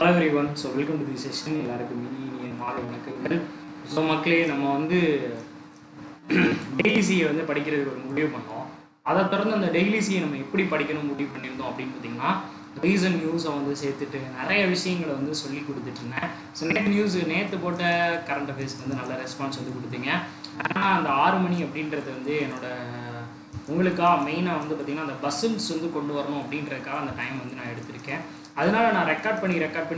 Hello everyone, so welcome to this session. எல்லாருக்கும் இனிய மாலை வணக்கங்கள். ஸோ மக்களே நம்ம வந்து டெய்லி சிஏ வந்து படிக்கிறதுக்கு ஒரு முடிவு பண்ணோம். அதை தொடர்ந்து அந்த டெய்லி சிஏ நம்ம எப்படி படிக்கணும் முடிவு பண்ணியிருந்தோம் அப்படின்னு பார்த்தீங்கன்னா ரீசன் நியூஸை வந்து சேர்த்துட்டு நிறைய விஷயங்களை வந்து சொல்லி கொடுத்துட்டு இருந்தேன். ஸோ நேற்று போட்ட கரண்ட் அஃபேர்ஸ்க்கு வந்து நல்ல ரெஸ்பான்ஸ் வந்து கொடுத்தீங்க. ஆனால் அந்த 6 மணி அப்படின்றது வந்து உங்களுக்காக மெயினாக வந்து பார்த்திங்கன்னா அந்த பஸ்ஸில்ஸ் வந்து கொண்டு வரணும் அப்படின்றதுக்காக அந்த டைம் வந்து நான் எடுத்திருக்கேன். அதனால் நான் ரெக்கார்ட் பண்ணி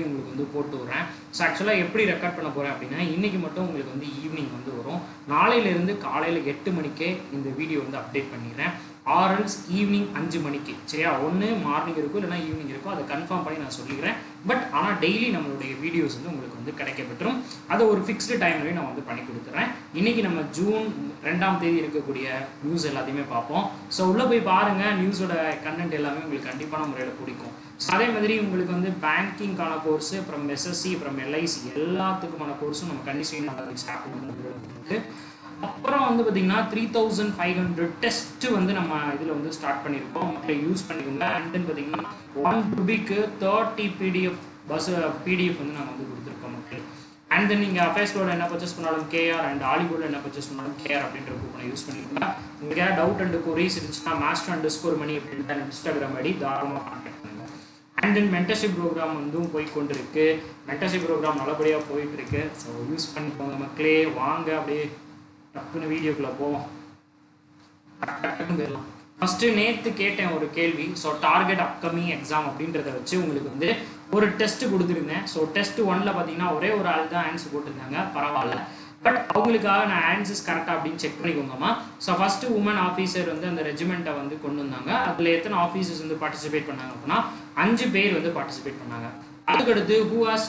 உங்களுக்கு வந்து போட்டு விட்றேன். ஸோ ஆக்சுவலாக எப்படி ரெக்கார்ட் பண்ண போகிறேன் அப்படின்னா இன்றைக்கி மட்டும் உங்களுக்கு வந்து ஈவினிங் வந்து வரும். நாளையிலேருந்து காலையில் 8 மணிக்கே இந்த வீடியோ வந்து அப்டேட் பண்ணிடுறேன். ஆர்எல்ஸ் ஈவினிங் 5 மணிக்கு, சரியா? ஒன்று மார்னிங் இருக்கும் இல்லைனா ஈவினிங் இருக்கும், அதை கன்ஃபார்ம் பண்ணி நான் சொல்லிக்கிறேன். பட் ஆனால் டெய்லி நம்மளுடைய வீடியோஸ் வந்து உங்களுக்கு வந்து கிடைக்கப்பெற்றும். அதை ஒரு ஃபிக்ஸ்டு டைம்லேயும் நான் வந்து பண்ணி கொடுத்துட்றேன். இன்றைக்கி நம்ம ஜூன் 2ஆம் தேதி இருக்கக்கூடிய நியூஸ் எல்லாத்தையுமே பார்ப்போம். ஸோ உள்ளே போய் பாருங்கள், நியூஸோட கண்டென்ட் எல்லாமே உங்களுக்கு கண்டிப்பான முறையில் பிடிக்கும். ஸோ அதே மாதிரி உங்களுக்கு வந்து பேங்கிங்கான கோர்ஸு, அப்புறம் எஸ்எஸ்சி, அப்புறம் எல்ஐசி எல்லாத்துக்குமான கோர்ஸும் நம்ம கண்டிஷன் ஸ்டார்ட். அப்புறம் வந்து பார்த்தீங்கன்னா 3500 டெஸ்ட் வந்து நம்ம இதில் வந்து ஸ்டார்ட் பண்ணியிருக்கோம். மக்களை யூஸ் பண்ணிக்கோங்க. அண்ட் தென் பார்த்தீங்கன்னா 1 ரூபிக்கு 30 பிடிஎஃப் வந்து நம்ம வந்து கொடுத்துருக்கோம் மக்கள். அண்ட் தென் நீங்கள் அஃபேர்ஸ்லோட என்ன பர்ச்சேஸ் பண்ணாலும் கேஆர், அண்ட் ஆலிவுட்ல என்ன பர்ச்சேஸ் பண்ணாலும் கேஆர் அப்படின்ற கூப்பனை யூஸ் பண்ணிக்கோங்க. உங்களுக்கு ஏதாவது டவுட் அண்ட் கொரீஸ் இருந்துச்சுன்னா master_mani அப்படின்ற இன்ஸ்டாகிராம் ஐடி தாராளமாக கான்டாக்ட் பண்ணுங்க. அண்ட் தென் மென்டர்ஷிப் ப்ரோக்ராம் வந்து போய்கொண்டு இருக்கு. மென்டர்ஷிப் ப்ரோக்ராம் நல்லபடியாக போயிட்டு இருக்கு. ஸோ யூஸ் பண்ணிக்கோங்க மக்களே. வாங்க அப்படியே டக்குன்னு வீடியோக்குள்ளே போவோம். போயிடலாம். ஃபஸ்ட்டு நேற்று கேட்டேன் ஒரு கேள்வி. ஸோ டார்கெட் அப்கமிங் எக்ஸாம் அப்படின்றத வச்சு உங்களுக்கு வந்து ஒரு டெஸ்ட் கொடுத்துருந்தேன். ஸோ டெஸ்ட் 1ல் பார்த்தீங்கன்னா ஒரே ஒரு ஆள் தான் ஆன்சர் போட்டிருந்தாங்க, பரவாயில்ல. பட் அவங்களுக்காக நான் ஆன்சர்ஸ் கரெக்டாக அப்படின்னு செக் பண்ணிக்கோங்கம்மா. ஸோ ஃபஸ்ட்டு உமன் ஆஃபீஸர் வந்து அந்த ரெஜிமெண்ட்டை வந்து கொண்டு வந்தாங்க. அதில் எத்தனை ஆஃபீஸர்ஸ் வந்து பார்ட்டிசிபேட் பண்ணாங்க அப்படின்னா 5 பேர் வந்து பார்ட்டிசிபேட் பண்ணாங்க. அதுக்கடுத்து who was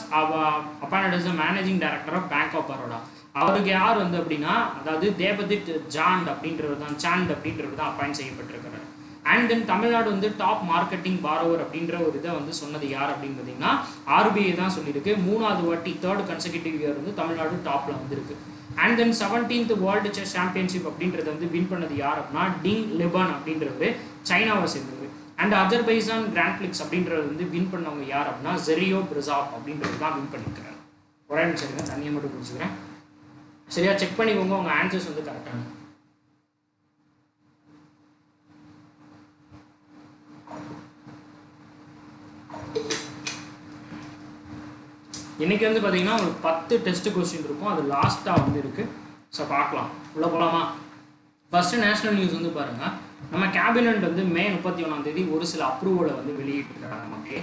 appointed as the managing director of Bank of Baroda. அவருக்கு யார் வந்து அப்படின்னா, அதாவது தேபதித் சாண்ட் அப்படின்றவர் தான் அப்பாயிண்ட் செய்யப்பட்டிருக்கிறார். அண்ட் தென் தமிழ்நாடு வந்து டாப் மார்க்கெட்டிங் பாரோவர் அப்படின்ற ஒரு இதை வந்து சொன்னது யார் அப்படின்னு பார்த்தீங்கன்னா ஆர்பிஐ தான் சொல்லியிருக்கு. 3வது வாட்டி 3rd கன்செக்யூட்டிவ் இயர் வந்து தமிழ்நாடு டாப்ல வந்துருக்கு. And then 17th world chess championship அப்படின்றத வந்து வின் பண்ணது யார் அப்படின்னா டிங் லெபான் அப்படின்றவர், சைனாவை சேர்ந்தவர். அண்ட் அஜர்பைசான் கிராண்ட் பிளிக்ஸ் அப்படின்றது வந்து வின் பண்ணவங்க யார் அப்படின்னா ஜெரியோ பிரிசாப் அப்படின்றது தான் வின் பண்ணியிருக்கிறார். ஒரே நிமிஷம் தண்ணியை மட்டும் குடிச்சுக்கிறேன். சரியா, செக் பண்ணிக்கோங்க உங்க ஆன்சர்ஸ் வந்து கரெக்டான. இன்னைக்கு வந்து பார்த்தீங்கன்னா ஒரு 10 டெஸ்ட் கொஸ்டின் இருக்கும். அது லாஸ்ட்டாக வந்து இருக்கு. ஸோ பார்க்கலாம், உள்ள போகலாமா? ஃபர்ஸ்ட் நேஷனல் நியூஸ் வந்து பாருங்க. நம்ம கேபினட் வந்து மே 31ஆம் தேதி ஒரு சில அப்ரூவலை வந்து வெளியிட்டிருக்காங்க நமக்கு.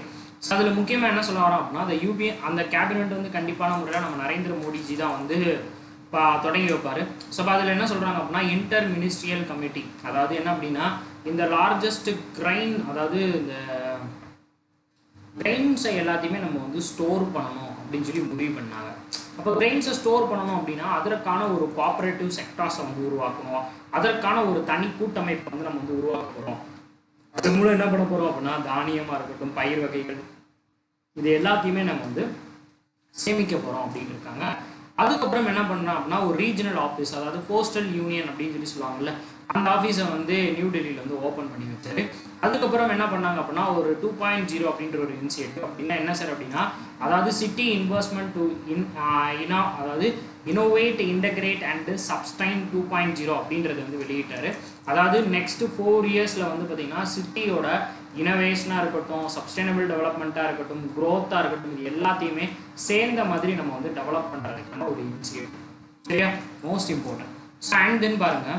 ஸோ அதில் முக்கியமாக என்ன சொல்ல வரோம் அப்படின்னா, அந்த யூபிஏ அந்த கேபினட் வந்து கண்டிப்பான முறையில் நம்ம நரேந்திர மோடிஜி தான் வந்து தொடங்கி வைப்பார். ஸோ அதில் என்ன சொல்கிறாங்க அப்படின்னா இன்டர் மினிஸ்ட்ரியல் கமிட்டி, அதாவது என்ன அப்படின்னா இந்த லார்ஜஸ்ட் கிரைன், அதாவது இந்த கிரைன்ஸை எல்லாத்தையுமே நம்ம வந்து ஸ்டோர் பண்ணணும் அப்படின்னு சொல்லி முடிவு பண்ணாங்க. அப்போ கிரைன்ஸை ஸ்டோர் பண்ணணும் அப்படின்னா அதற்கான ஒரு கோஆபரேட்டிவ் செக்டார்ஸை வந்து உருவாக்கணும். அதற்கான ஒரு தனி கூட்டமைப்பை வந்து நம்ம வந்து உருவாக்க போகிறோம். அது மூலம் என்ன பண்ண போகிறோம் அப்படின்னா தானியமாக இருக்கட்டும், பயிர் வகைகள், இது எல்லாத்தையுமே நம்ம வந்து சேமிக்க போகிறோம் அப்படின்னு இருக்காங்க. அதுக்கப்புறம் என்ன பண்ணுறோம் அப்படின்னா ஒரு ரீஜனல் ஆஃபீஸ், அதாவது போஸ்டல் யூனியன் அப்படின்னு சொல்லி சொல்லுவாங்கல்ல, அந்த ஆஃபீஸை வந்து நியூ டெல்லியில் வந்து ஓப்பன் பண்ணி வச்சாரு. அதுக்கப்புறம் என்ன பண்ணாங்க அப்படின்னா ஒரு 2.0 அப்படின்ற ஒரு இனிஷியேட்டிவ். அப்படின்னா என்ன சார் அப்படின்னா, அதாவது சிட்டி இன்வெஸ்ட்மெண்ட் டு அதாவது இனோவேட், இன்டகிரேட் அண்ட் சப்ஸ்டைன் 2.0 அப்படின்றது வந்து வெளியிட்டாரு. அதாவது நெக்ஸ்ட் 4 இயர்ஸில் வந்து பார்த்தீங்கன்னா சிட்டியோட இனோவேஷனாக இருக்கட்டும், சஸ்டைனபிள் டெவலப்மெண்ட்டாக இருக்கட்டும், க்ரோத்தாக இருக்கட்டும், இது எல்லாத்தையுமே சேர்ந்த மாதிரி நம்ம வந்து டெவலப் பண்ணுறதுக்கான ஒரு இனிஷியேட்டிவ். சரியா, மோஸ்ட் இம்பார்ட்டன்ட். அண்ட் தென் பாருங்க,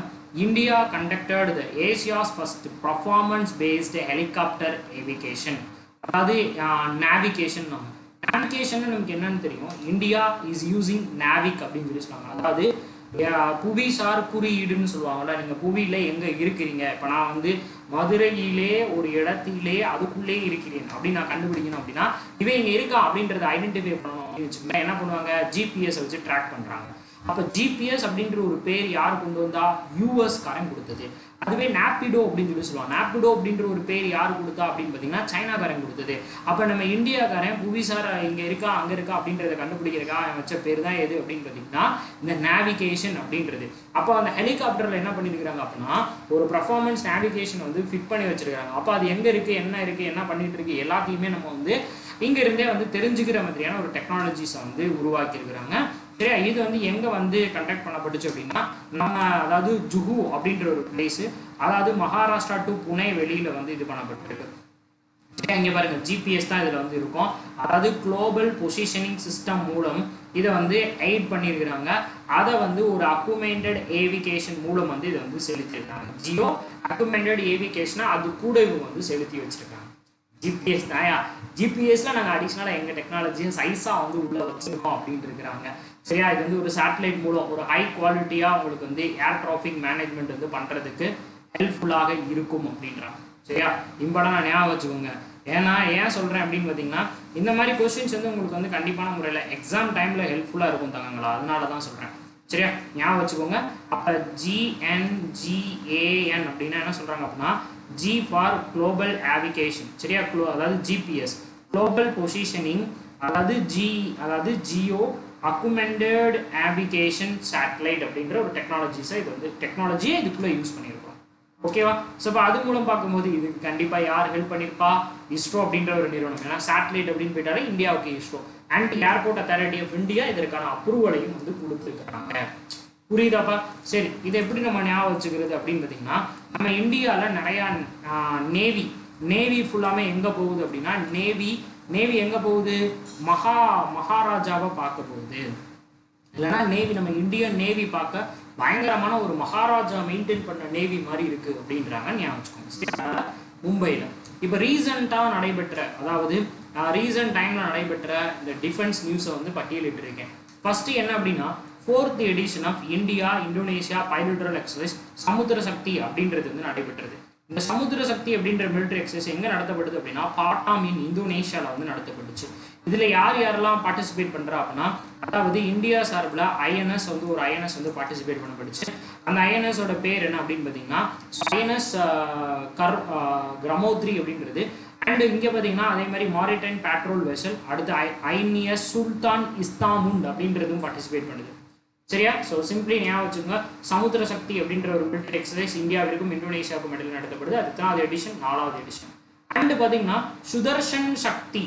India conducted the Asia's first performance based helicopter aviation, அதாவது நேவிகேஷன். நேவிகேஷன் நமக்கு என்னன்னு தெரியும், இந்தியா இஸ் யூசிங் நேவிக் அப்படின்னு சொல்லி சொல்லுவாங்க. அதாவது புவிசார் குறியீடுன்னு சொல்லுவாங்கல்ல, நீங்கள் புவியில எங்கே இருக்கிறீங்க, இப்போ நான் வந்து மதுரையிலே ஒரு இடத்திலே அதுக்குள்ளே இருக்கிறேன் அப்படின்னு நான் கண்டுபிடிக்கணும் அப்படின்னா இவன் இங்கே இருக்கா அப்படின்றத ஐடென்டிஃபை பண்ணணும் அப்படின்னு வச்சுக்கோங்க. என்ன பண்ணுவாங்க, ஜிபிஎஸ் வச்சு ட்ராக் பண்ணுறாங்க. அப்போ ஜிபிஎஸ் அப்படின்ற ஒரு பேர் யார் கொண்டு வந்தா, யூஎஸ் காரன் கொடுத்தது. அதுவே நாப்பிடோ அப்படின்னு சொல்லி சொல்லுவாங்க. நாப்பிடோ அப்படின்ற ஒரு பேர் யார் கொடுத்தா அப்படின்னு பார்த்தீங்கன்னா சைனாக்காரன் கொடுத்தது. அப்போ நம்ம இந்தியாக்காரன் புவிசார் இங்கே இருக்கா அங்கே இருக்கா அப்படின்றத கண்டுபிடிக்கிறக்கா வச்ச பேர் தான் எது அப்படின்னு பார்த்தீங்கன்னா இந்த நேவிகேஷன் அப்படின்றது. அப்போ அந்த ஹெலிகாப்டரில் என்ன பண்ணியிருக்கிறாங்க அப்படின்னா ஒரு பர்ஃபார்மன்ஸ் நேவிகேஷன் வந்து ஃபிட் பண்ணி வச்சிருக்காங்க. அப்போ அது எங்கே இருக்குது, என்ன பண்ணிட்டு இருக்கு எல்லாத்தையுமே நம்ம வந்து இங்க இருந்தே வந்து தெரிஞ்சுக்கிற மாதிரியான ஒரு டெக்னாலஜிஸை வந்து உருவாக்கி இருக்கிறாங்க. சரியா, இது வந்து எங்க வந்து கண்டக்ட் பண்ணப்பட்டுச்சு அப்படின்னா நம்ம அதாவது ஜுஹு அப்படின்ற ஒரு பிளேஸ், அதாவது மகாராஷ்டிரா டு புனே வெளியில வந்து இது பண்ணப்பட்டிருக்கு. இங்க பாருங்க ஜிபிஎஸ் தான் இதுல வந்து இருக்கும். அதாவது குளோபல் பொசிஷனிங் சிஸ்டம் மூலம் இதை வந்து எய்ட் பண்ணியிருக்கிறாங்க. அதை வந்து ஒரு அக்குமெண்டட் ஏவிகேஷன் மூலம் வந்து இதை வந்து செலுத்திருக்காங்க. ஜியோ அக்குமெண்டட் ஏவிகேஷனா அது கூட இவங்க வந்து செலுத்தி வச்சிருக்காங்க. ஜிபிஎஸ் தாயா, ஜிபிஎஸ்ல நாங்கள் அடிஷ்னலாக எங்கள் டெக்னாலஜியை சைஸாக வந்து உள்ள வச்சிருக்கோம் அப்படின்ட்டு இருக்கிறாங்க. சரியா, இது வந்து ஒரு சேட்டலைட் மூலம் ஒரு ஹை குவாலிட்டியாக உங்களுக்கு வந்து ஏர் டிராஃபிக் மேனேஜ்மெண்ட் வந்து பண்ணுறதுக்கு ஹெல்ப்ஃபுல்லாக இருக்கும் அப்படின்றாங்க. சரியா, இம்பார்ட்டன்ட் நான் ஞாபகம் வச்சுக்கோங்க. ஏன்னா ஏன் சொல்கிறேன் அப்படின்னு பார்த்தீங்கன்னா இந்த மாதிரி கொஸ்டின்ஸ் வந்து உங்களுக்கு வந்து கண்டிப்பான முறையில் எக்ஸாம் டைமில் ஹெல்ப்ஃபுல்லாக இருக்கும் தங்கங்களா, அதனால தான் சொல்கிறேன். சரியா, ஞாபகம் வச்சுக்கோங்க. அப்போ GNGAN அப்படின்னா என்ன சொல்கிறாங்க அப்படின்னா G ஃபார் குளோபல் ஏவிகேஷன். சரியா, அதாவது ஜிபிஎஸ் குளோபல் பொசிஷனிங், அதாவது ஜியோ அக்குமெண்டட் ஏவிகேஷன் சேட்டலைட் அப்படின்ற ஒரு டெக்னாலஜிஸை இது வந்து டெக்னாலஜியை இதுக்குள்ளே யூஸ் பண்ணியிருக்கோம். ஓகேவா, ஸோ இப்போ அது மூலம் பார்க்கும்போது இதுக்கு கண்டிப்பாக யார் ஹெல்ப் பண்ணியிருப்பா? இஸ்ரோ அப்படின்ற ஒரு நிறுவனம். ஏன்னா சேட்டலைட் அப்படின்னு போயிட்டாலே இந்தியாவுக்கு ISRO and Airport Authority of India இதற்கான அப்ரூவலையும் வந்து கொடுத்துருக்காங்க. புரியுதாப்பா? சரி, இதை எப்படி நம்ம ஞாபகம் வச்சுக்கிறது அப்படின்னு பார்த்தீங்கன்னா நம்ம இந்தியாவில் நிறையா நேவி ஃபுல்லாமே எங்கே போகுது அப்படின்னா நேவி எங்கே போகுது? மகாராஜாவை பார்க்க போகுது. இல்லைன்னா நேவி நம்ம இந்தியன் நேவி பார்க்க பயங்கரமான ஒரு மகாராஜா மெயின்டைன் பண்ண நேவி மாதிரி இருக்கு அப்படின்றாங்க. ஞாபகம் வச்சுக்கோங்க. மும்பையில் இப்போ ரீசெண்டாக நடைபெற்ற, அதாவது ரீசெண்ட் டைமில் நடைபெற்ற இந்த டிஃபென்ஸ் நியூஸை வந்து பட்டியலிட்டு இருக்கேன். ஃபர்ஸ்ட் என்ன அப்படின்னா 4th edition of India Indonesia bilateral exercise Samudra Shakti அப்படின்றது வந்து நடைபெற்றது. இந்த சமுத்திர சக்தி அப்படின்ற மிலிட்டரி எக்ஸசைஸ் எங்கே நடத்தப்படுது அப்படின்னா பாட்டாம் இன் இந்தோனேஷியாவில் வந்து நடத்தப்பட்டுச்சு. இதில் யாரெல்லாம் பார்ட்டிசிபேட் பண்ணுறா அப்படின்னா அதாவது இந்தியா சார்பில் ஐஎன்எஸ் வந்து ஒரு ஐஎன்எஸ் வந்து பார்ட்டிசிபேட் பண்ணப்பட்டுச்சு. அந்த ஐஎன்எஸோட பேர் என்ன அப்படின்னு பார்த்தீங்கன்னா ஐஎன்எஸ் கிரமோத்ரி அப்படின்றது. அண்ட் இங்கே பார்த்தீங்கன்னா அதே மாதிரி மாரிடைம் பேட்ரோல் வெசல், அடுத்து ஐஎன்எஸ் சுல்தான் இஸ்தாமுண்ட் அப்படின்றதும் பார்ட்டிசிபேட் பண்ணுது. சரியா, ஸோ சிம்பிளி ஞாபகம் வச்சுக்கோங்க. சமுத்திர சக்தி அப்படின்ற ஒரு மிலிட்டரி எக்ஸசைஸ் இந்தியாவிற்கும் இந்தோனேஷியாவுக்கும் இடையில் நடத்தப்படுது. அது 3rd எடிஷன் 4வது எடிஷன். அண்ட் பார்த்தீங்கன்னா சுதர்ஷன் சக்தி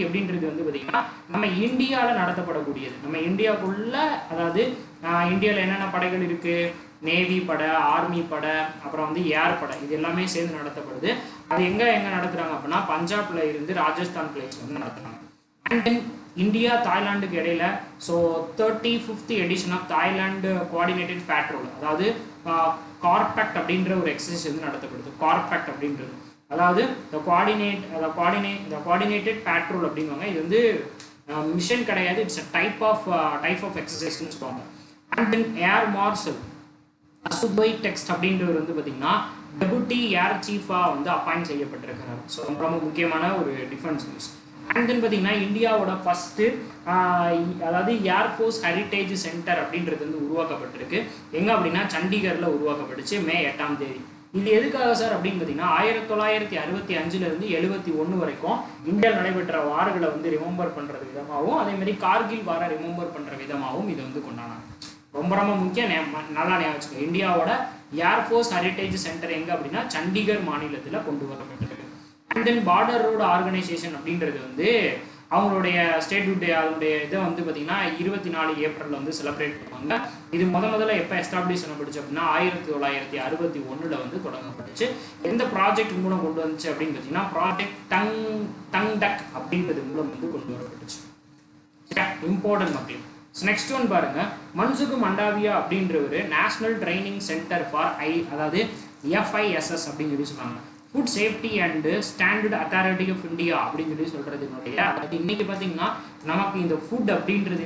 அப்படின்றது வந்து பார்த்தீங்கன்னா நம்ம இந்தியாவில் நடத்தப்படக்கூடியது. நம்ம இந்தியாவுக்குள்ள, அதாவது இந்தியாவில் என்னென்ன படைகள் இருக்கு? நேவி படை, ஆர்மி படை, அப்புறம் வந்து ஏர் படை, இது எல்லாமே சேர்ந்து நடத்தப்படுது. அது எங்கே நடத்துகிறாங்க அப்படின்னா பஞ்சாப்ல இருந்து ராஜஸ்தான் பிளேஸ் வந்து நடத்துகிறாங்க. அண்ட் தென் இந்தியா தாய்லாந்துக்கு இடையில so 35th edition of Thailand coordinated patrol, அதாவது கார்பேக்ட் அப்படின்ற ஒரு எக்ஸசைஸ் வந்து நடத்தப்படுது. கார்பேக்ட் அப்படின்றது அதாவது கோஆர்டினேட்டட் பேட்ரோல் அப்படிங்குவாங்க. இது வந்து மிஷன் கிடையாது, இட்ஸ் டைப் ஆஃப் எக்ஸசைஸ்ன்னு சொல்லுவாங்க. அண்ட் தென் ஏர் மார்ஷல் அசுபை டெக்ஸ்ட் அப்படின்றவர் வந்து பார்த்தீங்கன்னா டெபுட்டி ஏர் சீஃபாக வந்து அப்பாயிண்ட் செய்யப்பட்டிருக்கிறார். ஸோ ரொம்ப முக்கியமான ஒரு டிஃபென்ஸ் நியூஸ். அண்ட் தென் பார்த்தீங்கன்னா இந்தியாவோட ஃபஸ்ட்டு அதாவது ஏர்ஃபோர்ஸ் ஹெரிட்டேஜ் சென்டர் அப்படின்றது வந்து உருவாக்கப்பட்டிருக்கு. எங்கே அப்படின்னா சண்டிகரில் உருவாக்கப்பட்டுச்சு மே 8ஆம் தேதி. இது எதுக்காக சார் அப்படின்னு பார்த்தீங்கன்னா 1965 71 வரைக்கும் இந்தியாவில் நடைபெற்ற வார்களை வந்து ரிமெம்பர் பண்ணுற விதமாகவும் அதே மாதிரி கார்கில் வாரை ரிமெம்பர் பண்ணுற விதமாகவும் இதை வந்து கொண்டாடினாங்க. ரொம்ப ரொம்ப முக்கியம், நல்லா ஞாபகம் வச்சுக்கோ. இந்தியாவோட ஏர்ஃபோர்ஸ் ஹெரிட்டேஜ் சென்டர் எங்கே அப்படின்னா சண்டிகர் மாநிலத்தில் கொண்டு வரப்பட்டிருக்கு. And then border road organisation அப்படின்றது வந்து அவங்களுடைய ஸ்டேட்ஹுட் அதனுடைய இதை வந்து பார்த்தீங்கன்னா 24 ஏப்ரலில் வந்து செலிப்ரேட் பண்ணுவாங்க. இது முதல்ல எப்போ எஸ்டாப்ளிஷ் பண்ணப்பட்டுச்சு அப்படின்னா 1961 வந்து தொடங்கப்பட்டுச்சு. எந்த ப்ராஜெக்ட் மூலம் கொண்டு வந்துச்சு அப்படின்னு பார்த்தீங்கன்னா ப்ராஜெக்ட் டங் டக் அப்படின்றது மூலம் வந்து கொண்டு வரப்பட்டுச்சு. இம்பார்ட்டன்ட் மக்கள். நெக்ஸ்ட் ஒன் பாருங்க, மன்சுக் மண்டாவியா அப்படின்ற ஒரு நேஷனல் ட்ரைனிங் சென்டர் ஃபார் அதாவது FISS அப்படின்னு சொல்லி சொன்னாங்க. Food safety and standard authority of India அப்படின்னு சொல்லி சொல்றதுனுடைய, அது இன்னைக்கு பார்த்தீங்கன்னா நமக்கு இந்த ஃபுட் அப்படின்றது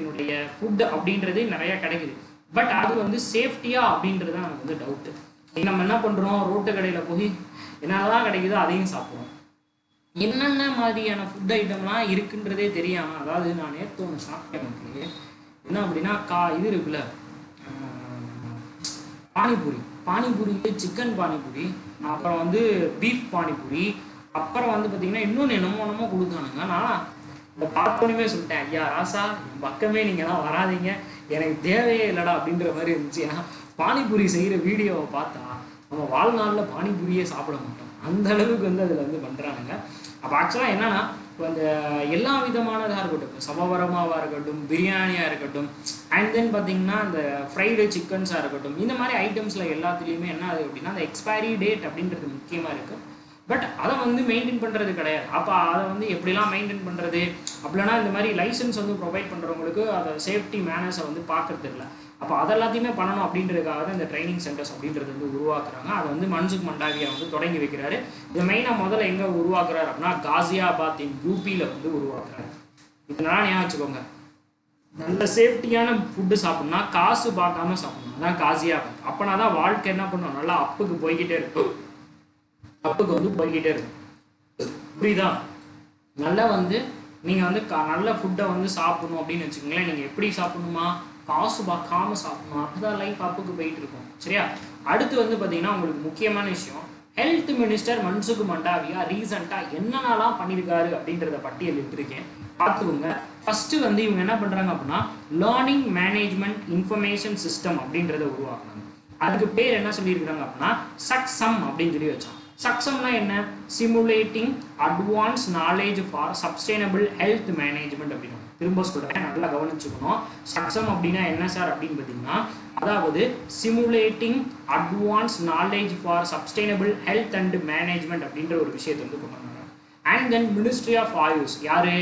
நிறைய கிடைக்குது. பட் அது வந்து சேஃப்டியா அப்படின்றது தான் நமக்கு வந்து டவுட்டு. நம்ம என்ன பண்றோம், ரோட்டு கடையில் போய் என்னெல்லாம் கிடைக்குதோ அதையும் சாப்பிடுவோம். என்னென்ன மாதிரியான ஃபுட் ஐட்டம்லாம் இருக்குன்றதே தெரியாம, அதாவது நான் நேற்று ஒன்று சாப்பிட்டேன். எனக்கு என்ன அப்படின்னா இது இருக்குல்ல பானிபூரி, சிக்கன் பானிபூரி, அப்புறம் வந்து பீஃப் பானிபூரி, அப்புறம் வந்து பார்த்தீங்கன்னா இன்னொன்று என்னமோ கொடுத்தானுங்க. நான் இந்த பார்த்தோன்னே சொல்லிட்டேன், ஐயா ராசா என் பக்கமே நீங்கள்லாம் வராதிங்க, எனக்கு தேவையே இல்லைடா அப்படின்ற மாதிரி இருந்துச்சு. ஏன்னா பானிபூரி செய்கிற வீடியோவை பார்த்தா நம்ம வாழ்நாளில் பானிபூரியே சாப்பிட மாட்டோம். அந்த அளவுக்கு வந்து அதில் வந்து பண்ணுறானுங்க. அப்போ ஆக்சுவலாக என்னன்னா இப்போ அந்த எல்லா விதமானதாக இருக்கட்டும், இப்போ சமவரமாவாக இருக்கட்டும், பிரியாணியாக இருக்கட்டும், அண்ட் தென் பார்த்தீங்கன்னா இந்த ஃப்ரைடு சிக்கன்ஸாக இருக்கட்டும், இந்த மாதிரி ஐட்டம்ஸில் எல்லாத்துலேயுமே என்ன ஆகுது அப்படின்னா அந்த எக்ஸ்பைரி டேட் அப்படின்றது முக்கியமாக இருக்குது. பட் அதை வந்து மெயின்டைன் பண்ணுறது கிடையாது. அப்போ அதை வந்து எப்படிலாம் மெயின்டைன் பண்ணுறது அப்படின்னா இந்த மாதிரி லைசன்ஸ் வந்து ப்ரொவைட் பண்ணுறவங்களுக்கு அதை சேஃப்டி மேனர்ஸை வந்து பார்க்கறது இல்லை. அப்போ அதெல்லாத்தையுமே பண்ணணும் அப்படின்றதுக்காக தான் இந்த ட்ரைனிங் சென்டர்ஸ் அப்படின்றது வந்து உருவாக்குறாங்க. அதை வந்து மன்சுக் மண்டாவியா வந்து தொடங்கி வைக்கிறாரு. இது மெயினாக முதல்ல எங்கே உருவாக்குறாரு அப்படின்னா காசியாபாத் யூபியில் வந்து உருவாக்குறாரு. இதனால ஞாபகம் வச்சுக்கோங்க, நல்ல சேஃப்டியான ஃபுட்டு சாப்பிட்ணும்னா காசு பார்க்காம சாப்பிடணும். அதான் காசியாபாத். அப்போனா தான் வாழ்க்கை என்ன பண்ணணும், நல்லா அப்புக்கு போய்கிட்டே இருக்கும், அப்புக்கு வந்து போய்கிட்டே இருக்கும். புரியுதா? நல்லா வந்து நீங்கள் வந்து நல்ல ஃபுட்டை வந்து சாப்பிடணும் அப்படின்னு வச்சுக்கோங்களேன். நீங்கள் எப்படி சாப்பிடணுமா, காசு பார்க்காம சாப்பிடணும். அப்போதான் லைஃப் அப்புக்கு போயிட்டு இருக்கும். சரியா? அடுத்து வந்து பார்த்தீங்கன்னா உங்களுக்கு முக்கியமான விஷயம், ஹெல்த் மினிஸ்டர் மன்சுக் மண்டாவியா ரீசெண்டாக என்னென்னலாம் பண்ணியிருக்காரு அப்படின்றத பட்டியலிட்டிருக்கேன், பார்த்துக்கோங்க. ஃபர்ஸ்ட் வந்து இவங்க என்ன பண்ணுறாங்க அப்படின்னா லேர்னிங் மேனேஜ்மெண்ட் இன்ஃபர்மேஷன் சிஸ்டம் அப்படின்றத உருவாக்குறாங்க. அதுக்கு பேர் என்ன சொல்லியிருக்கிறாங்க அப்படின்னா சக்சம் அப்படின்னு சொல்லி வச்சாங்க. சக்சம்னா என்ன? Simulating advance knowledge for sustainable health management அப்படின்னு. திரும்ப சொல்கிறேன், நல்லா கவனிச்சுக்கணும். சக்சம் அப்படின்னா என்ன சார் அப்படின்னு பார்த்தீங்கன்னா, அதாவது simulating advance knowledge for sustainable health and management அப்படின்ற ஒரு விஷயத்தை வந்து கொண்டு வந்தாங்க. And then ministry of Ayush, யாரு?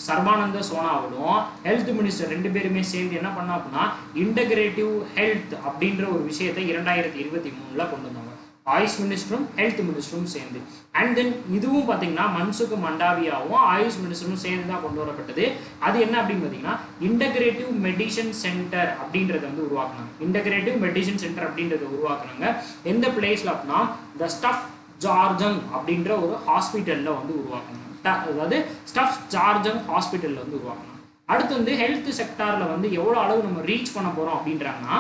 சர்பானந்த சோனாவோடும் ஹெல்த் மினிஸ்டர் ரெண்டு பேருமே சேர்ந்து என்ன பண்ணா அப்படின்னா இன்டகிரேட்டிவ் ஹெல்த் அப்படின்ற ஒரு விஷயத்தை 2023 கொண்டு வந்தாங்க. ஆயுஷ் மினிஸ்டரும் ஹெல்த் மினிஸ்டரும் சேர்ந்து. அண்ட் தென் இதுவும் பார்த்தீங்கன்னா மன்சுக் மண்டாவியாவும் ஆயுஷ் மினிஸ்டரும் சேர்ந்து தான் கொண்டு வரப்பட்டது. அது என்ன அப்படின்னு பார்த்தீங்கன்னா இன்டகிரேட்டிவ் மெடிசன் சென்டர் அப்படின்றத வந்து உருவாக்குனாங்க. இன்டகிரேட்டிவ் மெடிசன் சென்டர் அப்படின்றத உருவாக்குனாங்க. எந்த பிளேஸ்ல அப்படின்னா த ஸ்டஃப் ஜார்ஜங் அப்படின்ற ஒரு ஹாஸ்பிட்டல்ல வந்து உருவாக்குனாங்க. அதாவது ஸ்டஃப் ஜார்ஜங் ஹாஸ்பிட்டல்ல வந்து உருவாக்குனாங்க. அடுத்து வந்து ஹெல்த் செக்டார்ல வந்து எவ்வளோ அளவு நம்ம ரீச் பண்ண போறோம் அப்படின்றாங்கன்னா